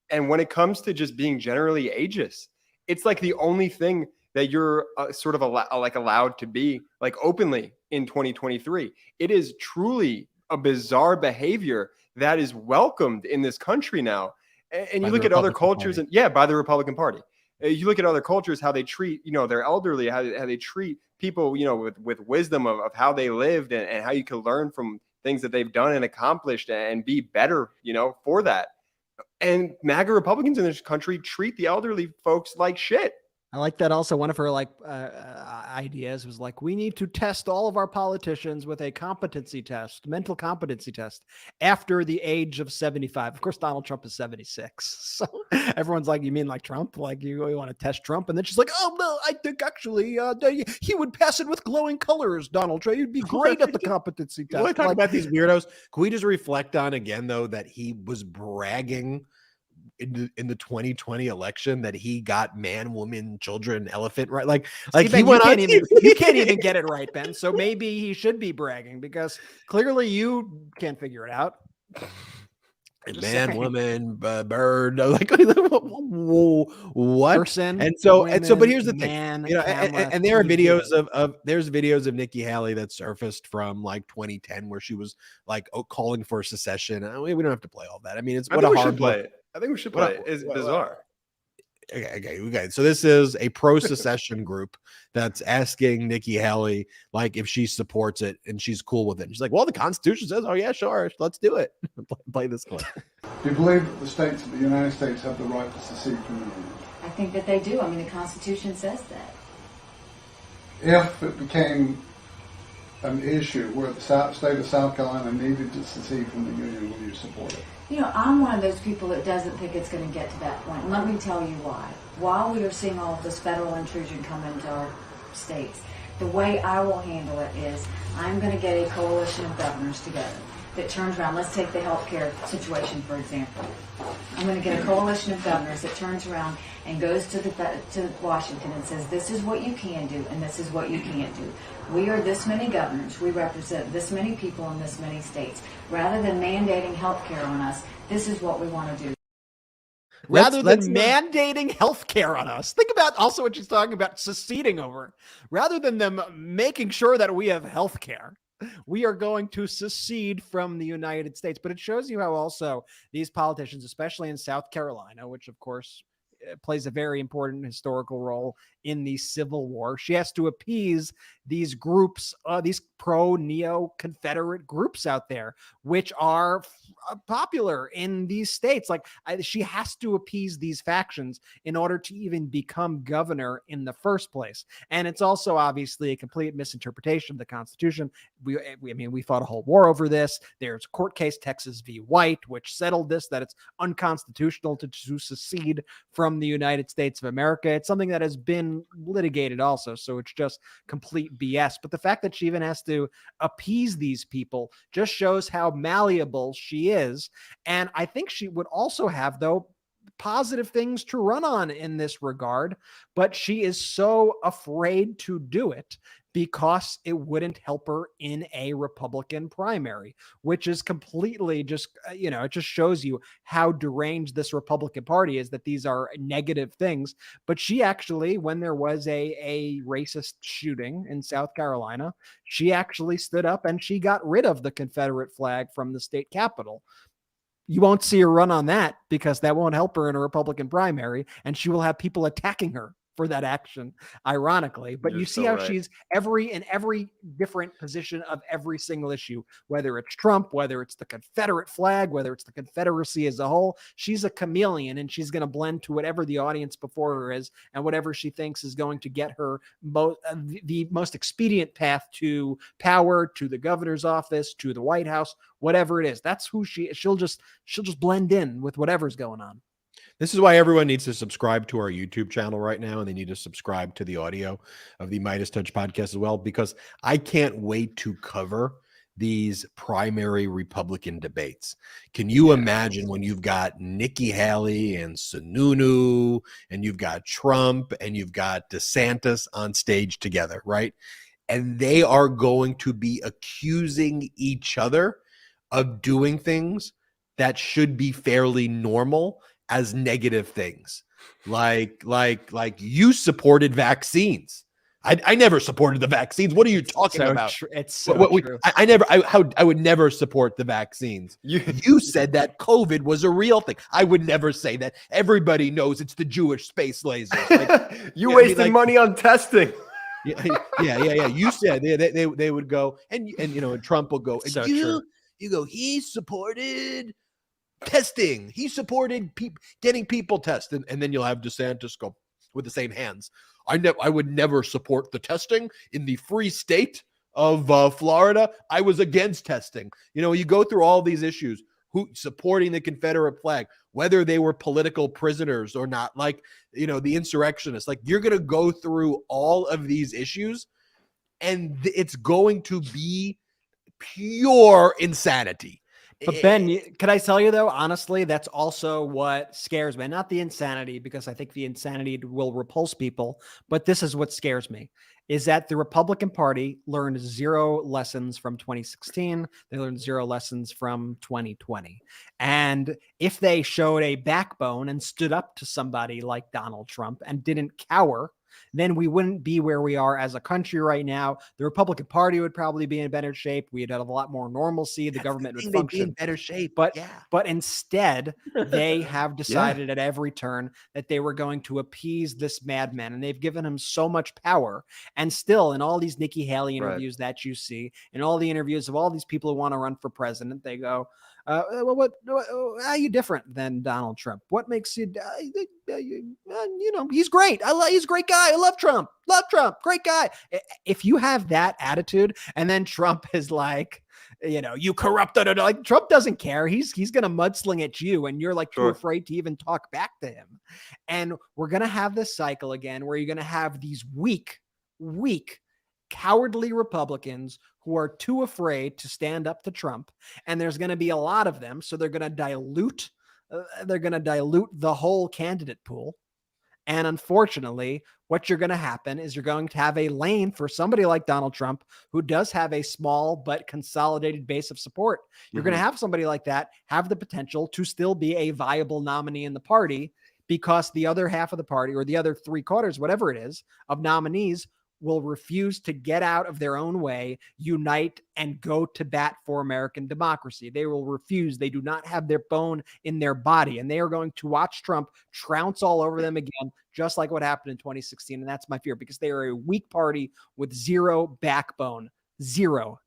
And when it comes to just being generally ageist, it's like the only thing that you're sort of allowed to be like openly in 2023. It is truly a bizarre behavior that is welcomed in this country now. And you look at other cultures by the Republican Party. You look at other cultures, how they treat, their elderly, how they treat people, with wisdom of how they lived and how you can learn from things that they've done and accomplished and be better, for that. And MAGA Republicans in this country treat the elderly folks like shit. I like that. Also, one of her ideas was like, we need to test all of our politicians with a competency test, mental competency test after the age of 75. Of course, Donald Trump is 76. So everyone's like, you mean like Trump? Like you want to test Trump? And then she's like, oh no, I think actually he would pass it with glowing colors, Donald Trump. He'd be great at the competency test. When we talk about these weirdos, can we just reflect on again, though, that he was bragging in the 2020 election that he got man, woman, children, elephant, right? Like he went on. You can't even get it right, Ben. So maybe he should be bragging because clearly you can't figure it out. Man, woman, bird, like what? Person, and so, women, but here's the thing, man, and there are videos there's videos of Nikki Haley that surfaced from like 2010 where she was like calling for secession. We don't have to play all that. I mean, it's what a hard play. I think we should play it. It's bizarre. Okay. So this is a pro-secession group that's asking Nikki Haley, like, if she supports it and she's cool with it. And she's like, well, the Constitution says, oh, yeah, sure. Let's do it. Play this clip. Do you believe that the states of the United States have the right to secede from the Union? I think that they do. I mean, the Constitution says that. If it became an issue where the state of South Carolina needed to secede from the Union, would you support it? I'm one of those people that doesn't think it's going to get to that point. And let me tell you why. While we are seeing all of this federal intrusion come into our states, the way I will handle it is I'm going to get a coalition of governors together. that turns around, let's take the healthcare situation, for example. I'm going to get a coalition of governors that turns around and goes to Washington and says, this is what you can do and this is what you can't do. We are this many governors. We represent this many people in this many states. Rather than mandating healthcare on us, this is what we want to do. Rather than mandating healthcare on us. Think about also what she's talking about seceding over. Rather than them making sure that we have healthcare, we are going to secede from the United States. But it shows you how also these politicians, especially in South Carolina, which of course plays a very important historical role in the Civil War. She has to appease these groups, these pro-neo-Confederate groups out there, which are popular in these states. Like she has to appease these factions in order to even become governor in the first place. And it's also obviously a complete misinterpretation of the Constitution. We fought a whole war over this. There's a court case, Texas v. White, which settled this, that it's unconstitutional to secede from the United States of America. It's something that has been litigated also, so it's just complete BS. But the fact that she even has to appease these people just shows how malleable she is. And I think she would also have, though, positive things to run on in this regard, but she is so afraid to do it because it wouldn't help her in a Republican primary, which is completely just, it just shows you how deranged this Republican Party is, that these are negative things. But she actually, when there was a racist shooting in South Carolina, she actually stood up and she got rid of the Confederate flag from the state capitol. You won't see her run on that because that won't help her in a Republican primary, and she will have people attacking her for that action, ironically. But you see how she's in every different position of every single issue, whether it's Trump, whether it's the Confederate flag, whether it's the Confederacy as a whole. She's a chameleon, and she's going to blend to whatever the audience before her is and whatever she thinks is going to get her the most expedient path to power, to the governor's office, to the White House, whatever it is. That's who she'll just blend in with whatever's going on. This is why everyone needs to subscribe to our YouTube channel right now, and they need to subscribe to the audio of the Midas Touch podcast as well, because I can't wait to cover these primary Republican debates. Can you imagine when you've got Nikki Haley and Sununu, and you've got Trump, and you've got DeSantis on stage together, right? And they are going to be accusing each other of doing things that should be fairly normal as negative things, like you supported vaccines. I never supported the vaccines. What are you talking about? It's so true. I would never support the vaccines. You said that COVID was a real thing. I would never say that. Everybody knows it's the Jewish space laser. You wasted money on testing. Yeah. You said they would go and Trump will go. So you go. He supported testing. He supported getting people tested, and then you'll have DeSantis go with the same hands. I would never support the testing in the free state of Florida. I was against testing. You go through all these issues. Who supporting the Confederate flag, whether they were political prisoners or not, the insurrectionists. You're going to go through all of these issues, and it's going to be pure insanity. But Ben, can I tell you though, honestly, that's also what scares me. Not the insanity, because I think the insanity will repulse people, but this is what scares me, is that the Republican Party learned 0 lessons from 2016. They learned 0 lessons from 2020. And if they showed a backbone and stood up to somebody like Donald Trump and didn't cower, then we wouldn't be where we are as a country right now. The Republican Party would probably be in better shape. We'd have a lot more normalcy. The government would function in better shape. But instead, they have decided at every turn that they were going to appease this madman, and they've given him so much power. And still, in all these Nikki Haley interviews that you see, in all the interviews of all these people who want to run for president, they go, how are you different than Donald Trump? What makes you, he's great. He's a great guy. I love Trump. Great guy. If you have that attitude, and then Trump is like, you corrupted it. Like, Trump doesn't care. He's going to mudsling at you, and you're too afraid to even talk back to him. And we're going to have this cycle again where you're going to have these weak, cowardly Republicans who are too afraid to stand up to Trump, and there's going to be a lot of them, so they're going to dilute the whole candidate pool. And unfortunately, what you're going to happen is you're going to have a lane for somebody like Donald Trump, who does have a small but consolidated base of support. You're going to have somebody like that have the potential to still be a viable nominee in the party, because the other half of the party, or the other 3/4, whatever it is, of nominees will refuse to get out of their own way, unite, and go to bat for American democracy. They will refuse. They do not have their bone in their body, and they are going to watch Trump trounce all over them again, just like what happened in 2016. And that's my fear, because they are a weak party with zero backbone. Zero.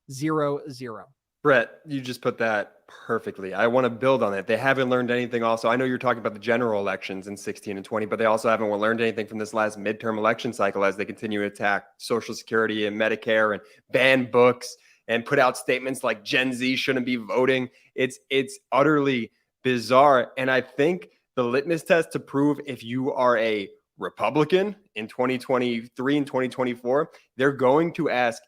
Brett, you just put that perfectly. I want to build on that. They haven't learned anything also. I know you're talking about the general elections in 16 and 20, but they also haven't learned anything from this last midterm election cycle, as they continue to attack Social Security and Medicare and ban books and put out statements like Gen Z shouldn't be voting. It's utterly bizarre. And I think the litmus test to prove if you are a Republican in 2023 and 2024, they're going to ask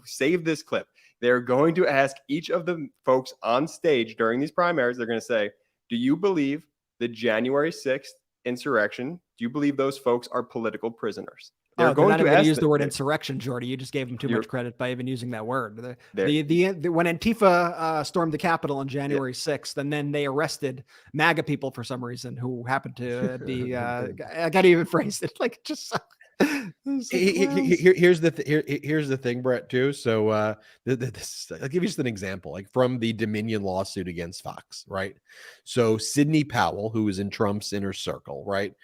save this clip. They're going to ask each of the folks on stage during these primaries, they're going to say, do you believe the January 6th insurrection? Do you believe those folks are political prisoners? They're going to use the word insurrection, Jordy. You just gave them too much credit by even using that word. When Antifa stormed the Capitol on January 6th, and then they arrested MAGA people for some reason who happened to be, I got to even phrase it like just. Here's the thing, Brett, too. So I'll give you just an example, like from the Dominion lawsuit against Fox, right? So Sidney Powell, who was in Trump's inner circle, right?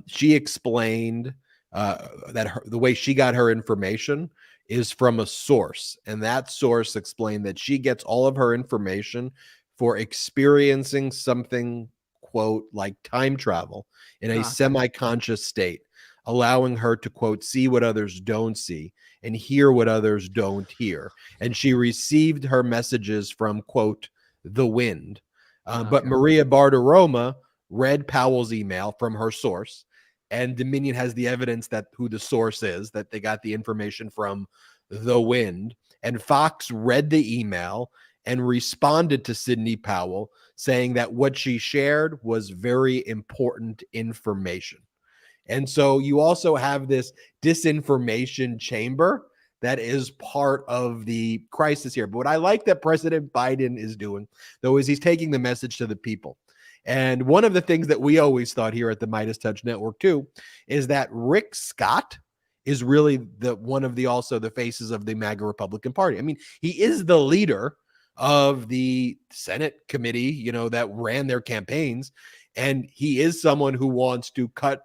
She explained that the way she got her information is from a source, and that source explained that she gets all of her information for experiencing something, quote, like time travel in a semi-conscious state, allowing her to, quote, see what others don't see and hear what others don't hear. And she received her messages from, quote, the wind. But Maria Bartiromo read Powell's email from her source, and Dominion has the evidence that who the source is, that they got the information from the wind. And Fox read the email and responded to Sidney Powell, saying that what she shared was very important information. And so you also have this disinformation chamber that is part of the crisis here. But what I like that President Biden is doing, though, is he's taking the message to the people. And one of the things that we always thought here at the Midas Touch Network, too, is that Rick Scott is really one of the faces of the MAGA Republican Party. I mean, he is the leader of the Senate committee, that ran their campaigns. And he is someone who wants to cut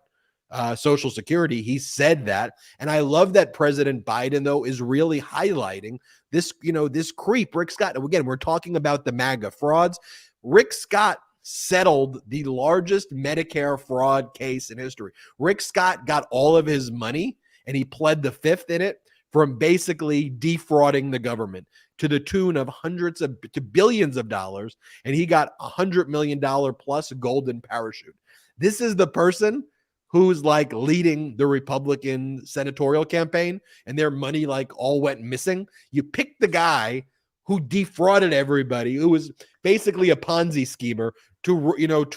Social Security. He said that. And I love that President Biden, though, is really highlighting this, this creep, Rick Scott. And again, we're talking about the MAGA frauds. Rick Scott settled the largest Medicare fraud case in history. Rick Scott got all of his money, and he pled the fifth in it, from basically defrauding the government to the tune of to billions of dollars. And he got $100 million plus golden parachute. This is the person who's like leading the Republican senatorial campaign, and their money like all went missing. You pick the guy who defrauded everybody, who was basically a Ponzi schemer to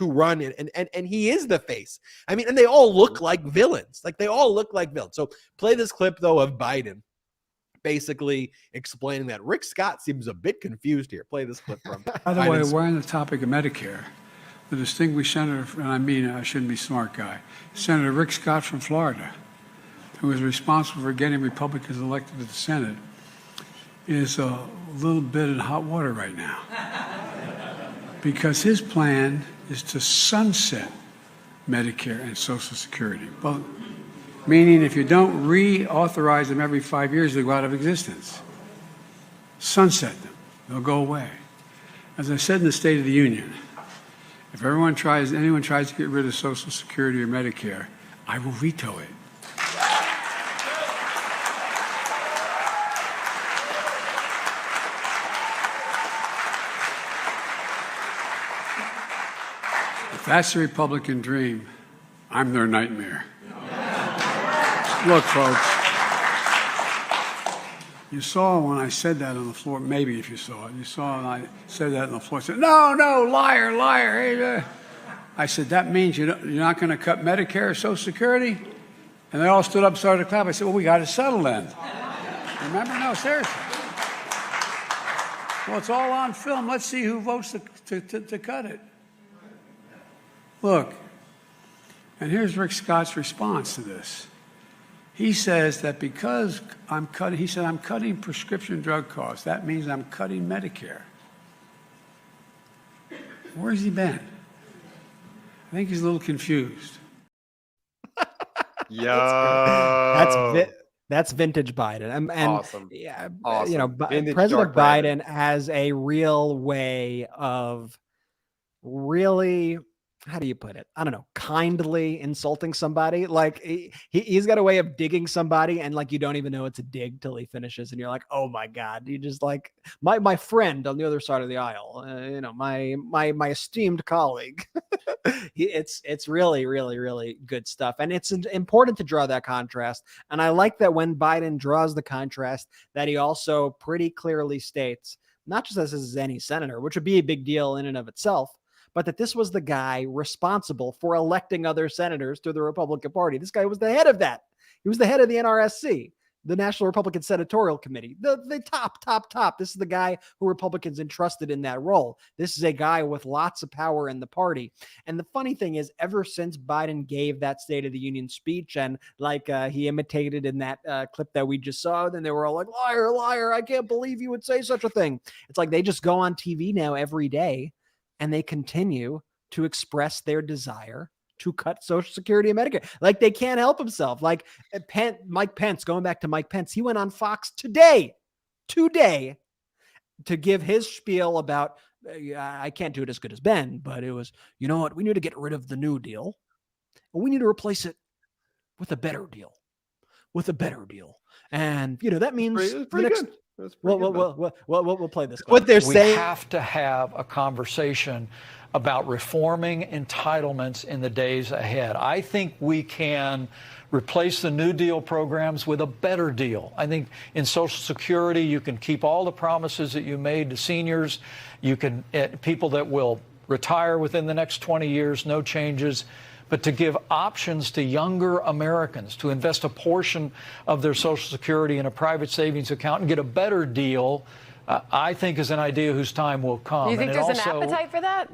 run, and he is the face. I mean, and they all look like villains. So play this clip, though, of Biden basically explaining that Rick Scott seems a bit confused here. Play this clip from. By the way, we're on the topic of Medicare. The distinguished senator, and I shouldn't be smart guy, Senator Rick Scott from Florida, who is responsible for getting Republicans elected to the Senate, is a little bit in hot water right now. Because his plan is to sunset Medicare and Social Security. Well, meaning if you don't reauthorize them every 5 years, they go out of existence. Sunset them. They'll go away. As I said in the State of the Union, if anyone tries to get rid of Social Security or Medicare, I will veto it. If that's the Republican dream, I'm their nightmare. Look, folks, You saw when I said that on the floor, maybe if you saw it, you saw when I said that on the floor, I said, no, liar, liar. I said, that means you're not going to cut Medicare or Social Security? And they all stood up and started to clap. I said, well, we got to settle then. Remember? No, seriously. Well, it's all on film. Let's see who votes to cut it. Look, and here's Rick Scott's response to this. He says that because I'm cutting prescription drug costs, that means I'm cutting Medicare. Where's he been? I think he's a little confused. That's vintage Biden. And awesome. Yeah, awesome. You know, President Biden has a real way of really, how do you put it? I don't know, kindly insulting somebody. Like he's got a way of digging somebody, and like you don't even know it's a dig till he finishes, and you're like, oh my God, you just like my friend on the other side of the aisle. You know, my esteemed colleague. It's really, really, really good stuff, and it's important to draw that contrast. And I like that when Biden draws the contrast, that he also pretty clearly states not just this is any senator, which would be a big deal in and of itself, but that this was the guy responsible for electing other senators to the Republican Party. This guy was the head of that. He was the head of the NRSC, the National Republican Senatorial Committee, the top. This is the guy who Republicans entrusted in that role. This is a guy with lots of power in the party. And the funny thing is, ever since Biden gave that State of the Union speech, and like he imitated in that clip that we just saw, then they were all like, liar, liar, I can't believe you would say such a thing. It's like they just go on TV now every day, and they continue to express their desire to cut Social Security and Medicare. Like they can't help themselves. Like Mike Pence, going back to Mike Pence, he went on Fox today to give his spiel about, I can't do it as good as Ben, but it was, you know what? We need to get rid of the New Deal, and we need to replace it with a better deal, And, you know, that means it's pretty good. We'll play this. What they're saying. We have to have a conversation about reforming entitlements in the days ahead. I think we can replace the New Deal programs with a better deal. I think in Social Security, you can keep all the promises that you made to seniors. You can, people that will retire within the next 20 years, no changes. But to give options to younger Americans to invest a portion of their Social Security in a private savings account and get a better deal, I think is an idea whose time will come. Do you think there's an appetite for that?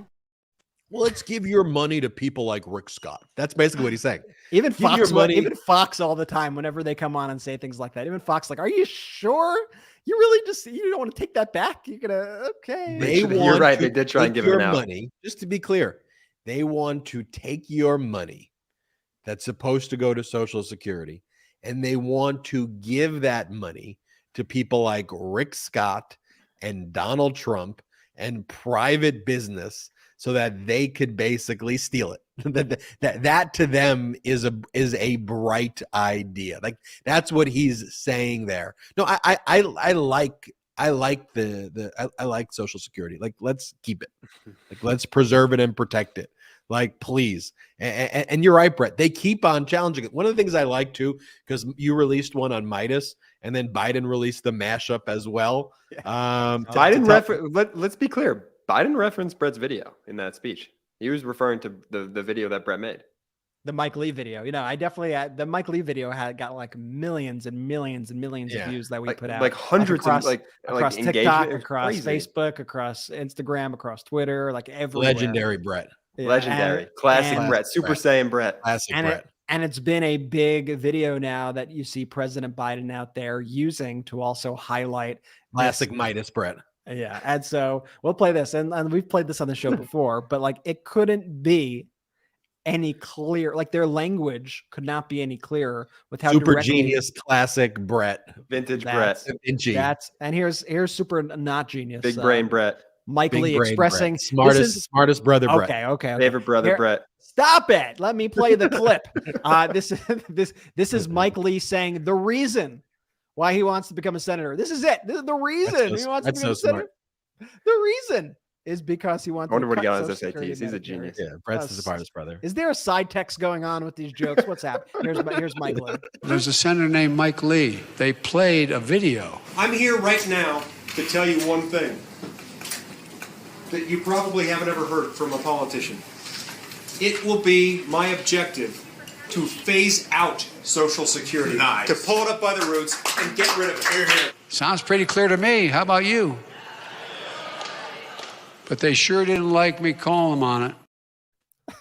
Well, let's give your money to people like Rick Scott. That's basically what he's saying. Even Fox all the time, whenever they come on and say things like that, even Fox, like, are you sure? You really you don't want to take that back? You're gonna, okay. You're right. They did try and give him out. Money, just to be clear. They want to take your money that's supposed to go to Social Security, and they want to give that money to people like Rick Scott and Donald Trump and private business so that they could basically steal it. that to them is a bright idea. Like that's what he's saying there. No, I like Social Security. Like, let's keep it. Like, let's preserve it and protect it. Like, please. And you're right, Brett. They keep on challenging it. One of the things I like too, because you released one on Midas, and then Biden released the mashup as well. Let's be clear. Biden referenced Brett's video in that speech. He was referring to the video that Brett made. The Mike Lee video. You know, I definitely the Mike Lee video got like millions and millions and millions of views that we put out. Like hundreds across TikTok, across Facebook, across Instagram, across Twitter, like everywhere. Legendary Brett. Yeah, legendary. Classic Brett. Super Saiyan Brett. Classic Brett. And it's been a big video now that you see President Biden out there using to also highlight classic Midas Brett. Yeah. And so we'll play this. And we've played this on the show before, but like it couldn't be any clear, like their language could not be any clearer with how super genius classic Brett. Vintage Brett. And here's super not genius. Big brain Brett. Mike Lee expressing Brett. Smartest brother Brett. Okay. Favorite brother Brett. Stop it. Let me play the clip. This is Mike Lee saying the reason why he wants to become a senator. This is it. This is the reason he wants to become a senator. The reason. is because he wants I wonder to what he cut got on his Social Security SATs. He's a Medicare. genius. Yeah, Brett's his part of his brother. Is there a side text going on with these jokes? What's happening? Here's Mike Lee. There's a senator named Mike Lee. They played a video. I'm here right now to tell you one thing that you probably haven't ever heard from a politician. It will be my objective to phase out Social Security, to pull it up by the roots and get rid of it. Here, here. Sounds pretty clear to me. How about you? But they sure didn't like me calling them on it.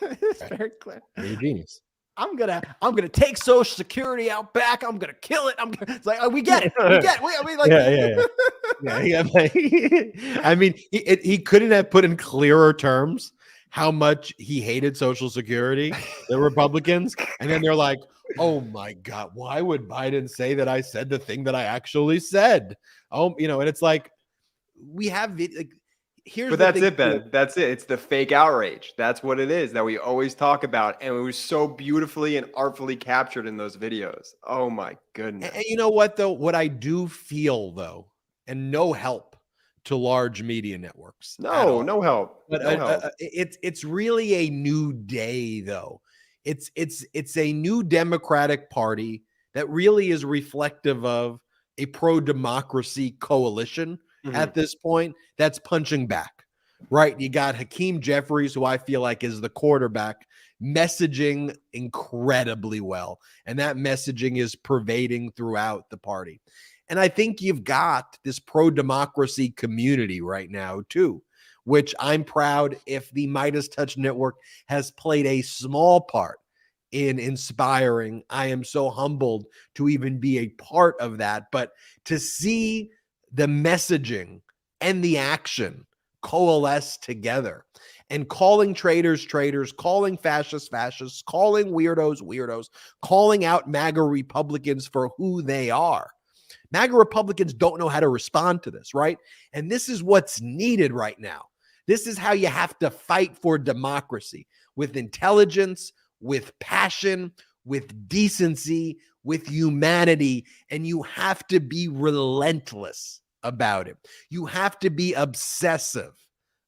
It's very clear. You're a genius. I'm gonna take Social Security out back. I'm gonna kill it. It's like, oh, we get it. We get it. We like, Yeah. I mean, he couldn't have put in clearer terms how much he hated Social Security, the Republicans, and then they're like, "Oh my God, why would Biden say that I said the thing that I actually said?" Oh, and it's like we have like. But that's it, Ben. That's it. It's the fake outrage. That's what it is that we always talk about. And it was so beautifully and artfully captured in those videos. Oh, my goodness. And you know what, though? What I do feel, though, and no help to large media networks. No help. But no help. It's really a new day, though. It's a new Democratic Party that really is reflective of a pro-democracy coalition. At this point, that's punching back, right? You got Hakeem Jeffries, who I feel like is the quarterback, messaging incredibly well. And that messaging is pervading throughout the party. And I think you've got this pro-democracy community right now, too, which I'm proud if the Midas Touch Network has played a small part in inspiring. I am so humbled to even be a part of that. But to see the messaging and the action coalesce together and calling traitors, calling fascists, calling weirdos, calling out MAGA Republicans for who they are. MAGA Republicans don't know how to respond to this, right? And this is what's needed right now. This is how you have to fight for democracy, with intelligence, with passion, with decency, with humanity, and you have to be relentless about it. You have to be obsessive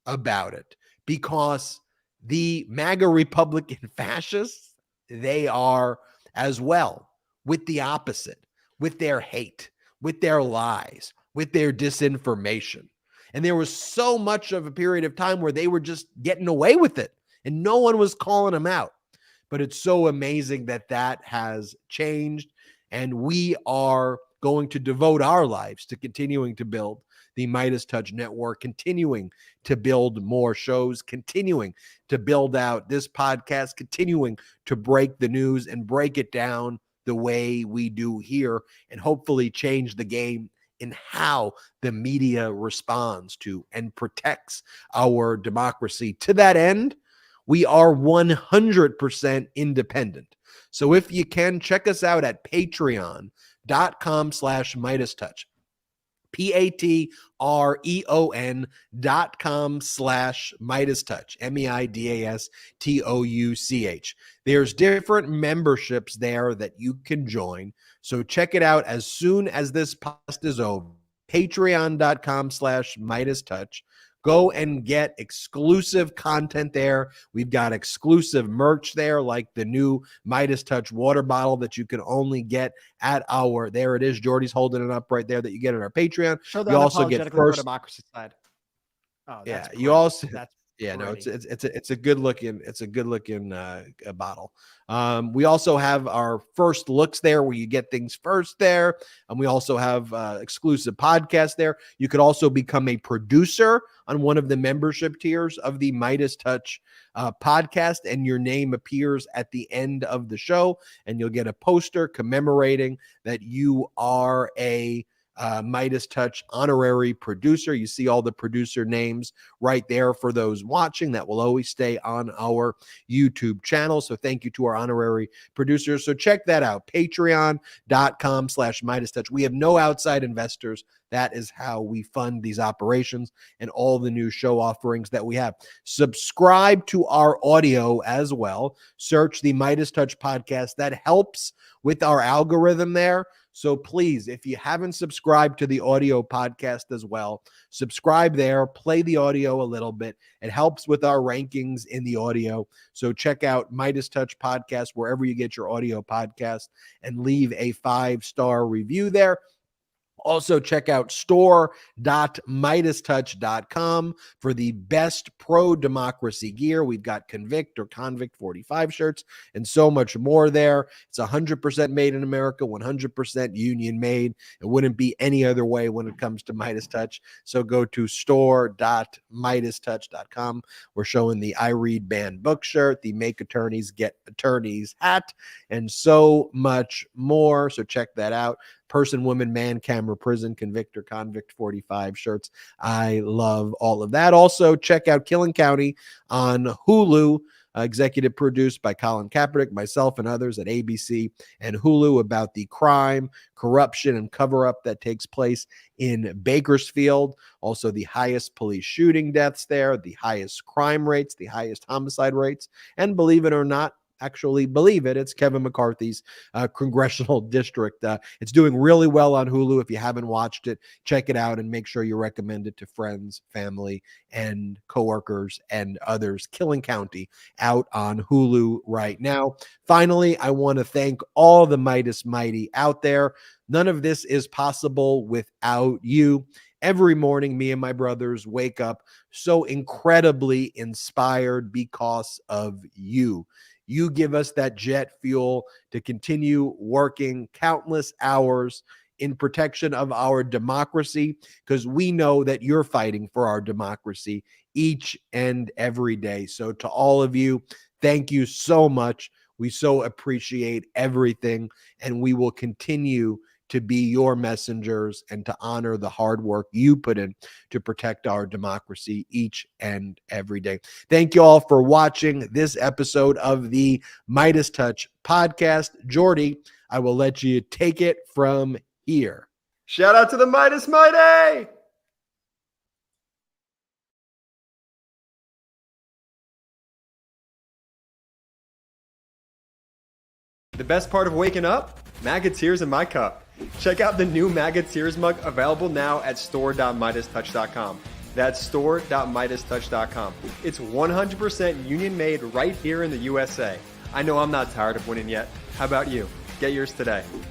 about it, because the MAGA Republican fascists, they are as well with the opposite, with their hate, with their lies, with their disinformation. And there was so much of a period of time where they were just getting away with it and no one was calling them out. But it's so amazing that that has changed, and we are going to devote our lives to continuing to build the Midas Touch Network, continuing to build more shows, continuing to build out this podcast, continuing to break the news and break it down the way we do here, and hopefully change the game in how the media responds to and protects our democracy. To that end, we are 100% independent. So if you can, check us out at patreon.com/Midas Touch. patreon.com/Midas Touch. MEIDASTOUCH. There's different memberships there that you can join. So check it out as soon as this podcast is over. Patreon.com/Midas Touch. Go and get exclusive content there. We've got exclusive merch there, like the new Midas Touch water bottle that you can only get at our, there it is, Jordy's holding it up right there, that you get on our Patreon. Show the you also get first democracy side. Oh, yeah, that's you also that's yeah, no, pretty. it's a good looking bottle. We also have our first looks there, where you get things first there, and we also have exclusive podcasts there. You could also become a producer on one of the membership tiers of the Midas Touch podcast, and your name appears at the end of the show, and you'll get a poster commemorating that you are a Midas Touch honorary producer. You see all the producer names right there for those watching. That will always stay on our YouTube channel. So thank you to our honorary producers. So check that out, patreon.com/Midas Touch. We have no outside investors. That is how we fund these operations and all the new show offerings that we have. Subscribe to our audio as well. Search the Midas Touch podcast. That helps with our algorithm there. So please, if you haven't subscribed to the audio podcast as well, subscribe there, play the audio a little bit. It helps with our rankings in the audio. So check out Midas Touch Podcast wherever you get your audio podcast and leave a 5-star review there. Also, check out store.midastouch.com for the best pro-democracy gear. We've got Convict or Convict 45 shirts and so much more there. It's 100% made in America, 100% union made. It wouldn't be any other way when it comes to Midas Touch. So go to store.midastouch.com. We're showing the I Read Banned book shirt, the Make Attorneys Get Attorneys hat, and so much more. So check that out. Person, woman, man, camera, prison, convict or convict 45 shirts. I love all of that. Also, check out Killing County on Hulu, executive produced by Colin Kaepernick, myself, and others at ABC and Hulu, about the crime, corruption, and cover-up that takes place in Bakersfield. Also, the highest police shooting deaths there, the highest crime rates, the highest homicide rates, and believe it or not, actually believe it, it's Kevin McCarthy's congressional district. It's doing really well on Hulu. If you haven't watched it, check it out and make sure you recommend it to friends, family, and coworkers and others. Killing County out on Hulu right now. Finally, I want to thank all the Midas Mighty out there. None of this is possible without you. Every morning, me and my brothers wake up so incredibly inspired because of you. You give us that jet fuel to continue working countless hours in protection of our democracy, because we know that you're fighting for our democracy each and every day. So to all of you, thank you so much. We so appreciate everything, and we will continue to be your messengers and to honor the hard work you put in to protect our democracy each and every day. Thank you all for watching this episode of the Midas Touch podcast. Jordy, I will let you take it from here. Shout out to the Midas Mighty! The best part of waking up? MAGA tears in my cup. Check out the new MAGA Tears mug, available now at store.midastouch.com. That's store.midastouch.com. It's 100% union made right here in the USA. I know I'm not tired of winning yet. How about you? Get yours today.